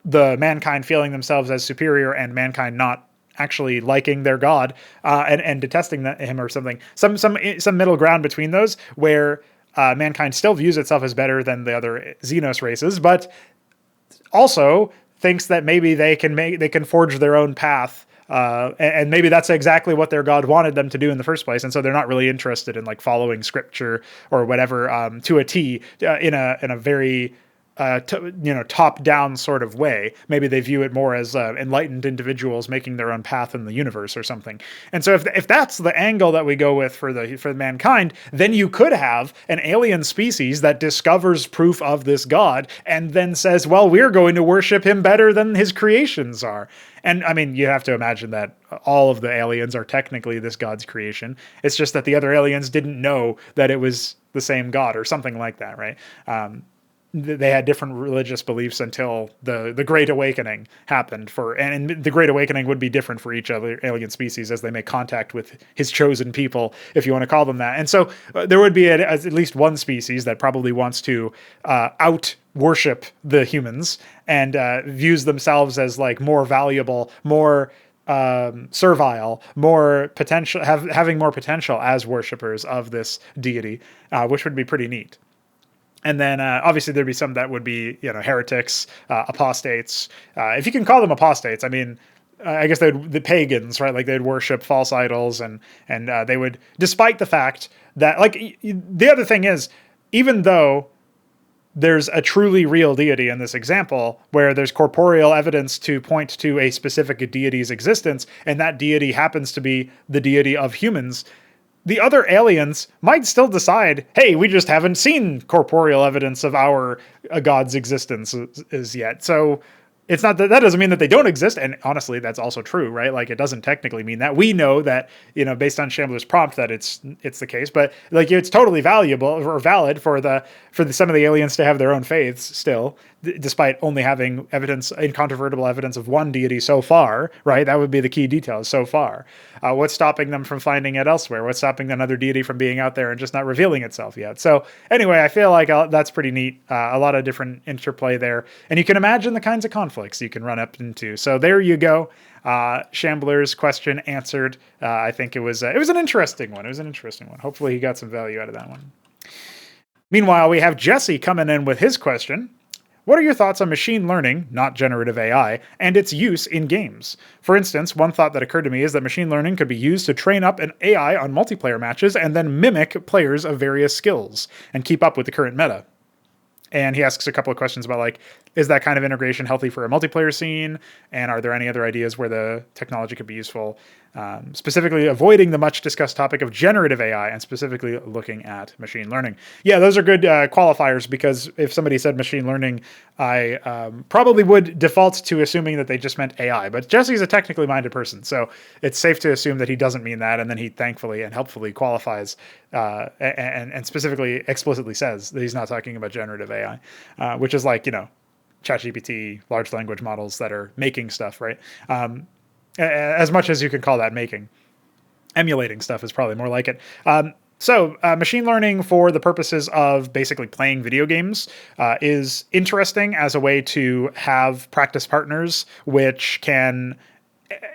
the mankind feeling themselves as superior and mankind not actually liking their god and detesting him or something. Some middle ground between those, where mankind still views itself as better than the other Xenos races, but also thinks that maybe they can forge their own path. And maybe that's exactly what their god wanted them to do in the first place, and so they're not really interested in like following scripture or whatever to a T in a very top-down sort of way. Maybe they view it more as enlightened individuals making their own path in the universe or something. And so if that's the angle that we go with for mankind, then you could have an alien species that discovers proof of this god and then says, well, we're going to worship him better than his creations are. And I mean, you have to imagine that all of the aliens are technically this god's creation. It's just that the other aliens didn't know that it was the same god or something like that, right? They had different religious beliefs until the Great Awakening happened and the Great Awakening would be different for each other alien species as they make contact with his chosen people, if you want to call them that. And so there would be at least one species that probably wants to out worship the humans and views themselves as like more valuable, more servile, more potential, having more potential as worshippers of this deity, which would be pretty neat. And then obviously there'd be some that would be, heretics, apostates. If you can call them apostates, I mean, I guess the pagans, right? Like they'd worship false idols and they would, despite the fact that, like, the other thing is, even though there's a truly real deity in this example where there's corporeal evidence to point to a specific deity's existence, and that deity happens to be the deity of humans, the other aliens might still decide, hey, we just haven't seen corporeal evidence of our god's existence as yet. So it's not that doesn't mean that they don't exist. And honestly, that's also true, right? Like it doesn't technically mean that. We know that, based on Shambler's prompt that it's the case, but like it's totally valuable or valid for some of the aliens to have their own faiths still, despite only having incontrovertible evidence of one deity so far, right? That would be the key details so far. What's stopping them from finding it elsewhere? What's stopping another deity from being out there and just not revealing itself yet? So anyway, I feel like that's pretty neat. A lot of different interplay there. And you can imagine the kinds of conflicts you can run up into. So there you go. Shambler's question answered. I think it was an interesting one. Hopefully he got some value out of that one. Meanwhile, we have Jesse coming in with his question. What are your thoughts on machine learning, not generative AI, and its use in games? For instance, one thought that occurred to me is that machine learning could be used to train up an AI on multiplayer matches and then mimic players of various skills and keep up with the current meta. And he asks a couple of questions about, like, is that kind of integration healthy for a multiplayer scene? And are there any other ideas where the technology could be useful? Specifically avoiding the much discussed topic of generative AI and specifically looking at machine learning. Yeah, those are good qualifiers, because if somebody said machine learning, I probably would default to assuming that they just meant AI. But Jesse's a technically minded person, so it's safe to assume that he doesn't mean that. And then he thankfully and helpfully qualifies and specifically explicitly says that he's not talking about generative AI, which is like, ChatGPT, large language models that are making stuff, right? As much as you can call that making. Emulating stuff is probably more like it. So machine learning for the purposes of basically playing video games is interesting as a way to have practice partners which can,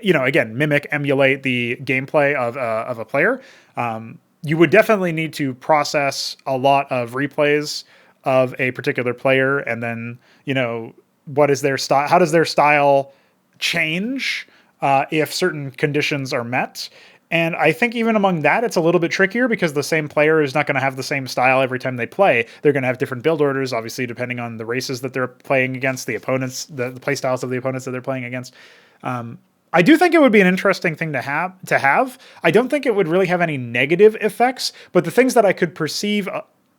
again, mimic, emulate the gameplay of a player. You would definitely need to process a lot of replays of a particular player, and then, what is their style? How does their style change if certain conditions are met? And I think even among that, it's a little bit trickier because the same player is not going to have the same style every time they play. They're going to have different build orders, obviously, depending on the races that they're playing against, the opponents, the play styles of the opponents that they're playing against. I do think it would be an interesting thing to have. I don't think it would really have any negative effects, but the things that I could perceive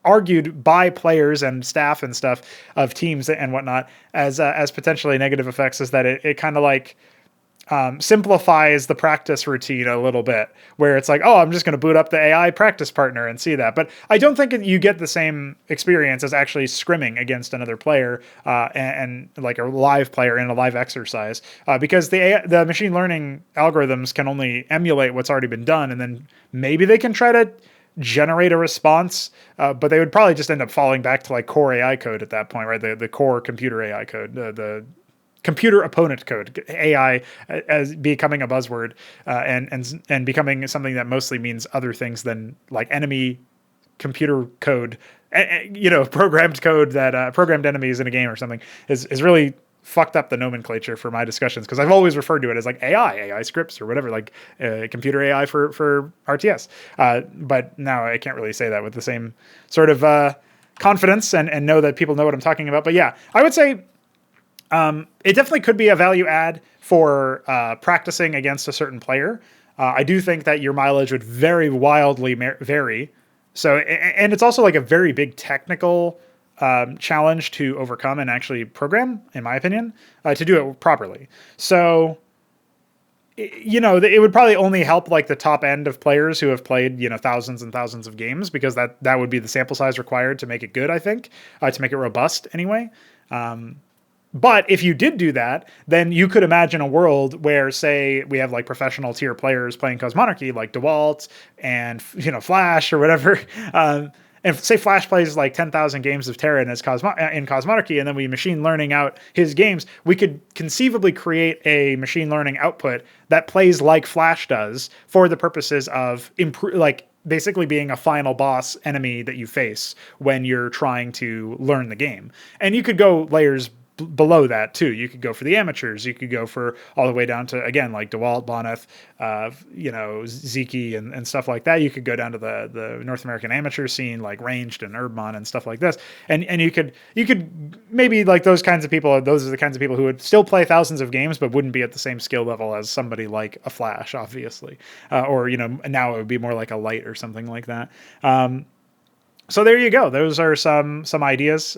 argued by players and staff and stuff of teams and whatnot as potentially negative effects is that it kind of like simplifies the practice routine a little bit, where it's like, oh, I'm just going to boot up the AI practice partner and see that. But I don't think you get the same experience as actually scrimming against another player and like a live player in a live exercise, because the machine learning algorithms can only emulate what's already been done, and then maybe they can try to generate a response, but they would probably just end up falling back to like core AI code at that point, right? The core computer AI code, the computer opponent code, AI as becoming a buzzword and becoming something that mostly means other things than like enemy computer code, programmed code that programmed enemies in a game or something is really fucked up the nomenclature for my discussions, because I've always referred to it as like AI scripts or whatever, like computer AI for RTS. But now I can't really say that with the same sort of confidence and know that people know what I'm talking about. But yeah, I would say it definitely could be a value add for practicing against a certain player. I do think that your mileage would very wildly vary. So, and it's also like a very big technical challenge to overcome and actually program, in my opinion, to do it properly. So, it would probably only help like the top end of players who have played, thousands and thousands of games, because that would be the sample size required to make it good, I think, to make it robust anyway. But if you did do that, then you could imagine a world where, say, we have like professional tier players playing Cosmonarchy, like DeWalt and, Flash or whatever. And say Flash plays like 10,000 games of Terran in Cosmonarchy, and then we machine learning out his games, we could conceivably create a machine learning output that plays like Flash does for the purposes of basically being a final boss enemy that you face when you're trying to learn the game. And you could go layers below that too. You could go for the amateurs. You could go for all the way down to, again, like DeWalt, Boneth, Zeke and stuff like that. You could go down to the North American amateur scene, like Ranged and Urbmon and stuff like this. And you could maybe like those kinds of people. Those are the kinds of people who would still play thousands of games, but wouldn't be at the same skill level as somebody like a Flash, obviously, or now it would be more like a Light or something like that. So there you go. Those are some ideas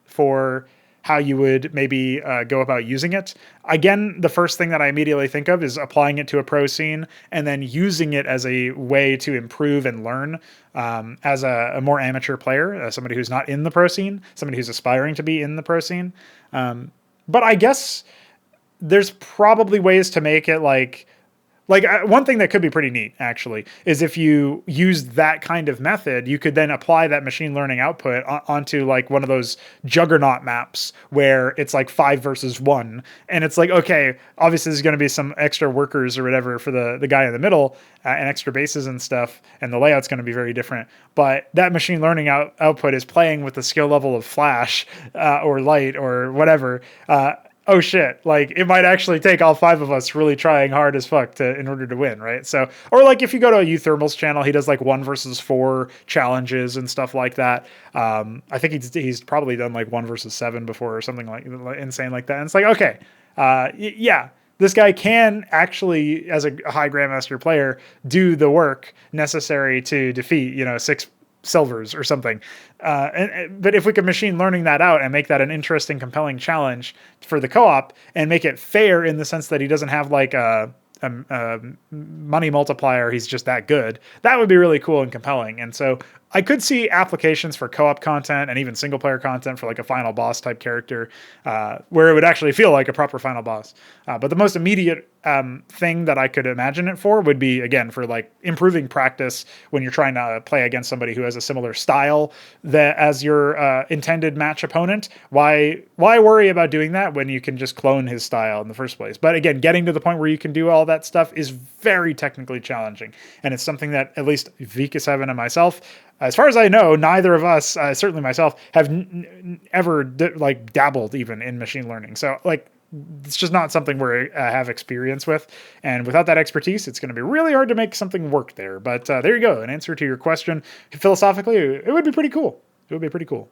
for how you would maybe go about using it. Again, the first thing that I immediately think of is applying it to a pro scene and then using it as a way to improve and learn as a more amateur player, somebody who's not in the pro scene, somebody who's aspiring to be in the pro scene. But I guess there's probably ways to make it like one thing that could be pretty neat, actually, is if you use that kind of method, you could then apply that machine learning output onto like one of those juggernaut maps where it's like 5 versus 1. And it's like, okay, obviously there's going to be some extra workers or whatever for the guy in the middle and extra bases and stuff. And the layout's going to be very different. But that machine learning output is playing with the skill level of Flash or Light or whatever. Oh shit, like it might actually take all 5 of us really trying hard as fuck in order to win, right? So, or like if you go to a Uthermal's channel, he does like 1 versus 4 challenges and stuff like that. I think he's probably done like 1 versus 7 before or something like insane like that. And it's like, okay, yeah, this guy can actually, as a high Grandmaster player, do the work necessary to defeat, 6 silvers or something. But if we could machine learning that out and make that an interesting, compelling challenge for the co-op and make it fair in the sense that he doesn't have like a money multiplier, he's just that good, that would be really cool and compelling. And so I could see applications for co-op content and even single player content for like a final boss type character where it would actually feel like a proper final boss. But the most immediate thing that I could imagine it for would be, again, for like improving practice when you're trying to play against somebody who has a similar style as your intended match opponent. Why worry about doing that when you can just clone his style in the first place? But again, getting to the point where you can do all that stuff is very technically challenging. And it's something that at least Vika7 and myself, as far as I know, neither of us, certainly myself, have ever dabbled even in machine learning. So like, it's just not something where I have experience with. And without that expertise, it's going to be really hard to make something work there. But there you go. An answer to your question. Philosophically, it would be pretty cool. It would be pretty cool.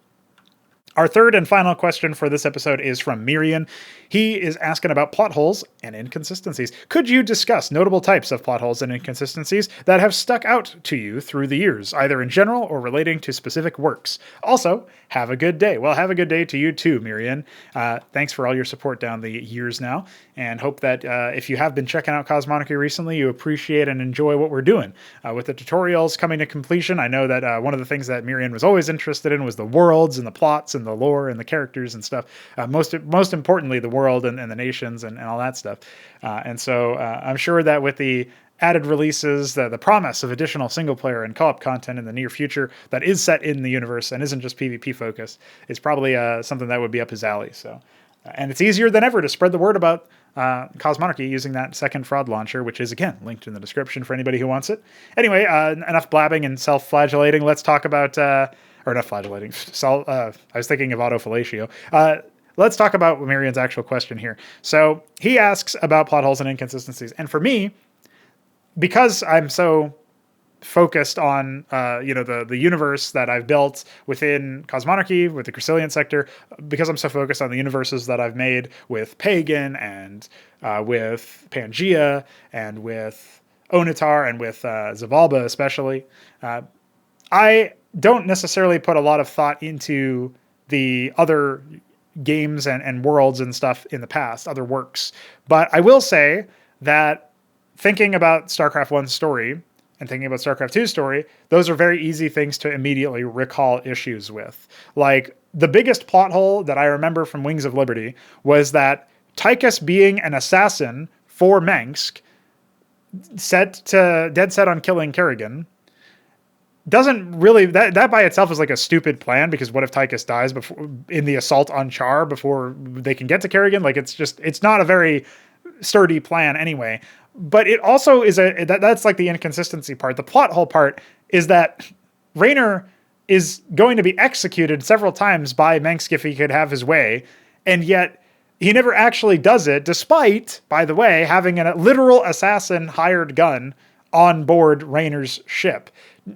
Our third and final question for this episode is from Myrian. He is asking about plot holes and inconsistencies. Could you discuss notable types of plot holes and inconsistencies that have stuck out to you through the years, either in general or relating to specific works? Also, have a good day. Well, have a good day to you too, Myrian. Thanks for all your support down the years now, and hope that if you have been checking out Cosmonarchy recently, you appreciate and enjoy what we're doing. With the tutorials coming to completion, I know that one of the things that Myrian was always interested in was the worlds and the plots and the lore and the characters and stuff. Most importantly, the world and the nations and all that stuff. And so I'm sure that with the added releases, the promise of additional single player and co-op content in the near future that is set in the universe and isn't just PvP focused is probably something that would be up his alley. So, and it's easier than ever to spread the word about Cosmonarchy using that second fraud launcher, which is, again, linked in the description for anybody who wants it. Anyway, enough blabbing and self-flagellating. Let's talk about... or not flagellating. I was thinking of autofellatio. Let's talk about Myrian's actual question here. So he asks about plot holes and inconsistencies. And for me, because I'm so focused on the universe that I've built within Cosmonarchy with the Crescilian sector, because I'm so focused on the universes that I've made with Pagan and with Pangea and with Onatar and with Zavalba especially. I don't necessarily put a lot of thought into the other games and worlds and stuff in the past, other works. But I will say that thinking about StarCraft 1's story and thinking about StarCraft 2's story, those are very easy things to immediately recall issues with. Like, the biggest plot hole that I remember from Wings of Liberty was that Tychus being an assassin for Mengsk, dead set on killing Kerrigan, doesn't really, that by itself is like a stupid plan, because what if Tychus dies before in the assault on Char before they can get to Kerrigan? Like, it's not a very sturdy plan anyway. But it also is that's like the inconsistency part. The plot hole part is that Raynor is going to be executed several times by Mengsk if he could have his way, and yet he never actually does it, despite, by the way, having a literal assassin hired gun on board Raynor's ship.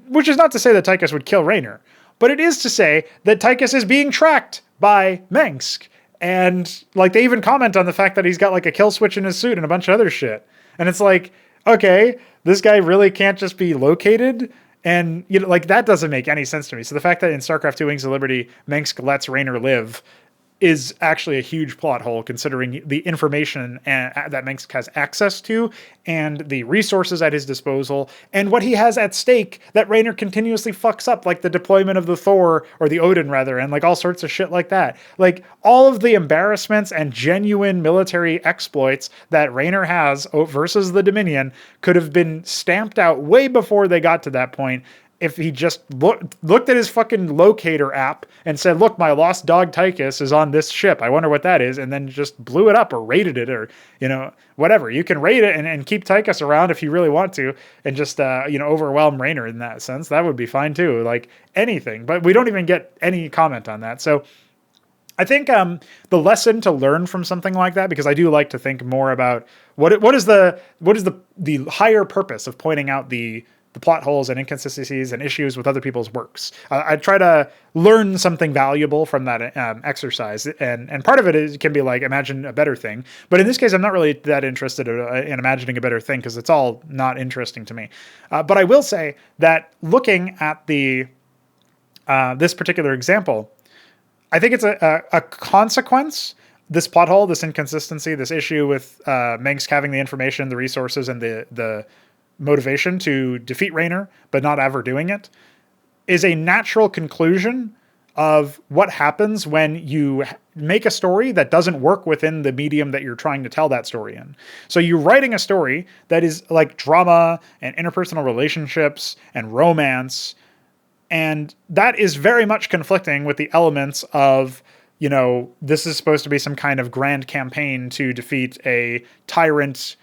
Which is not to say that Tychus would kill Raynor, but it is to say that Tychus is being tracked by Mengsk. And like, they even comment on the fact that he's got like a kill switch in his suit and a bunch of other shit. And it's like, okay, this guy really can't just be located. And like, that doesn't make any sense to me. So the fact that in StarCraft 2 Wings of Liberty, Mengsk lets Raynor live is actually a huge plot hole, considering the information that Mengsk has access to and the resources at his disposal and what he has at stake that Raynor continuously fucks up, like the deployment of the Thor, or the Odin rather, and like all sorts of shit like that. Like, all of the embarrassments and genuine military exploits that Raynor has versus the Dominion could have been stamped out way before they got to that point, if he just looked at his fucking locator app and said, look, my lost dog Tychus is on this ship. I wonder what that is. And then just blew it up or raided it, or, whatever. You can raid it and keep Tychus around if you really want to, and just, overwhelm Raynor in that sense. That would be fine too. Like, anything, but we don't even get any comment on that. So I think the lesson to learn from something like that, because I do like to think more about what is the higher purpose of pointing out the plot holes and inconsistencies and issues with other people's works. I try to learn something valuable from that exercise. And part of it can be like, imagine a better thing. But in this case, I'm not really that interested in imagining a better thing, because it's all not interesting to me. But I will say that looking at this particular example, I think it's a consequence, this plot hole, this inconsistency, this issue with Mengsk having the information, the resources, and the motivation to defeat Raynor, but not ever doing it, is a natural conclusion of what happens when you make a story that doesn't work within the medium that you're trying to tell that story in. So you're writing a story that is like drama and interpersonal relationships and romance, and that is very much conflicting with the elements of, this is supposed to be some kind of grand campaign to defeat a tyrant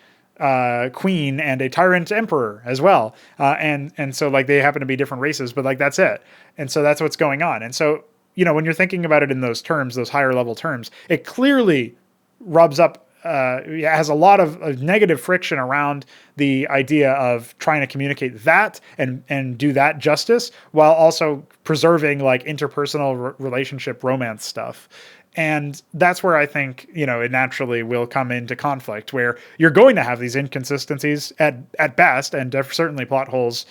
queen and a tyrant emperor as well. And so like, they happen to be different races, but like, that's it. And so that's what's going on. And so, when you're thinking about it in those terms, those higher level terms, it clearly rubs up, has a lot of negative friction around the idea of trying to communicate that and do that justice, while also preserving like interpersonal relationship romance stuff. And that's where I think, it naturally will come into conflict, where you're going to have these inconsistencies at best, and certainly plot holes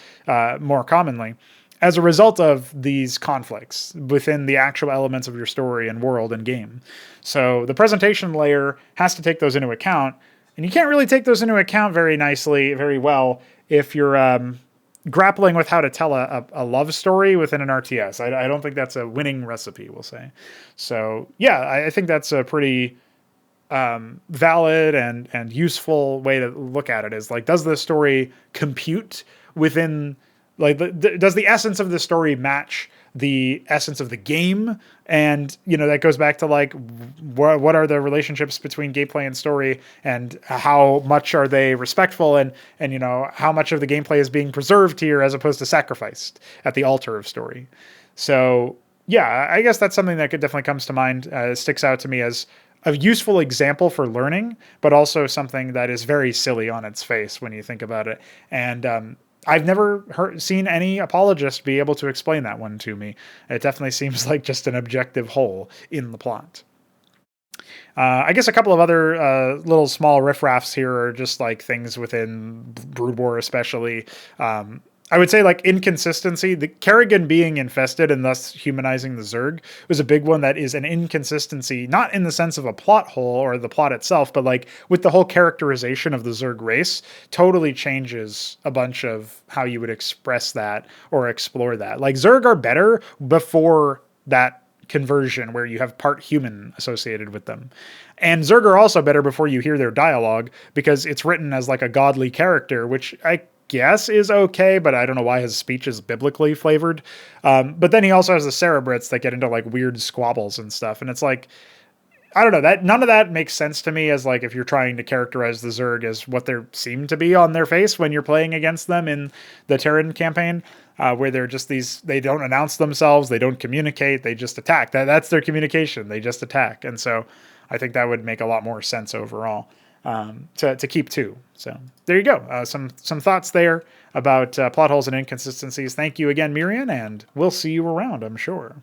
more commonly, as a result of these conflicts within the actual elements of your story and world and game. So the presentation layer has to take those into account, and you can't really take those into account very nicely, very well, if you're grappling with how to tell a love story within an RTS. I don't think that's a winning recipe, we'll say. So yeah, I think that's a pretty valid and useful way to look at it, is like, does the story compute within, like, does the essence of the story match the essence of the game? And, that goes back to like, what are the relationships between gameplay and story, and how much are they respectful, and how much of the gameplay is being preserved here as opposed to sacrificed at the altar of story. So yeah, I guess that's something that definitely comes to mind, sticks out to me as a useful example for learning, but also something that is very silly on its face when you think about it. And I've never seen any apologist be able to explain that one to me. It definitely seems like just an objective hole in the plot. I guess a couple of other little small riffraffs here are just like things within Brood War, especially. I would say like inconsistency. The Kerrigan being infested and thus humanizing the Zerg was a big one that is an inconsistency, not in the sense of a plot hole or the plot itself, but like with the whole characterization of the Zerg race, totally changes a bunch of how you would express that or explore that. Like Zerg are better before that conversion where you have part human associated with them. And Zerg are also better before you hear their dialogue because it's written as like a godly character, which I guess is okay, but I don't know why his speech is biblically flavored. But then he also has the Cerebrits that get into like weird squabbles and stuff. And it's like, I don't know, that none of that makes sense to me as like if you're trying to characterize the Zerg as what they seem to be on their face when you're playing against them in the Terran campaign. Where they're just they don't announce themselves, they don't communicate, they just attack. That's their communication. They just attack. And so I think that would make a lot more sense overall to keep too. So there you go. Some thoughts there about plot holes and inconsistencies. Thank you again, Myrian, and we'll see you around, I'm sure.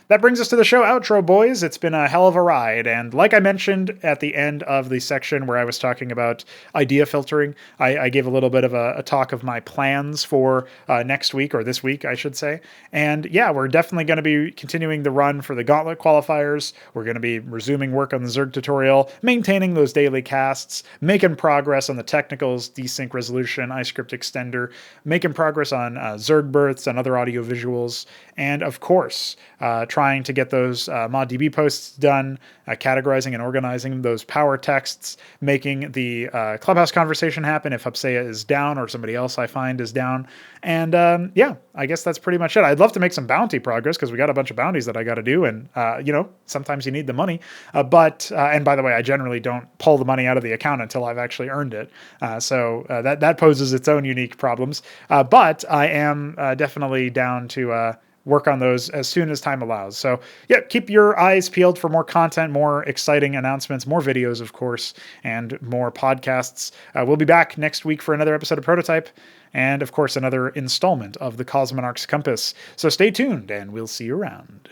That brings us to the show outro, boys. It's been a hell of a ride. And like I mentioned at the end of the section where I was talking about idea filtering, I gave a little bit of a talk of my plans for next week, or this week, I should say. And yeah, we're definitely going to be continuing the run for the Gauntlet qualifiers. We're going to be resuming work on the Zerg tutorial, maintaining those daily casts, making progress on the technicals, desync resolution, iScript extender, making progress on Zerg births and other audio visuals, and of course, trying to get those ModDB posts done, categorizing and organizing those power texts, making the Clubhouse conversation happen if Hupsea is down or somebody else I find is down. And yeah, I guess that's pretty much it. I'd love to make some bounty progress because we got a bunch of bounties that I got to do. And, sometimes you need the money. And by the way, I generally don't pull the money out of the account until I've actually earned it. So that poses its own unique problems. But I am definitely down to work on those as soon as time allows. So yeah, keep your eyes peeled for more content, more exciting announcements, more videos, of course, and more podcasts. We'll be back next week for another episode of Pr0totype and, of course, another installment of the Cosmonarch's Compass. So stay tuned and we'll see you around.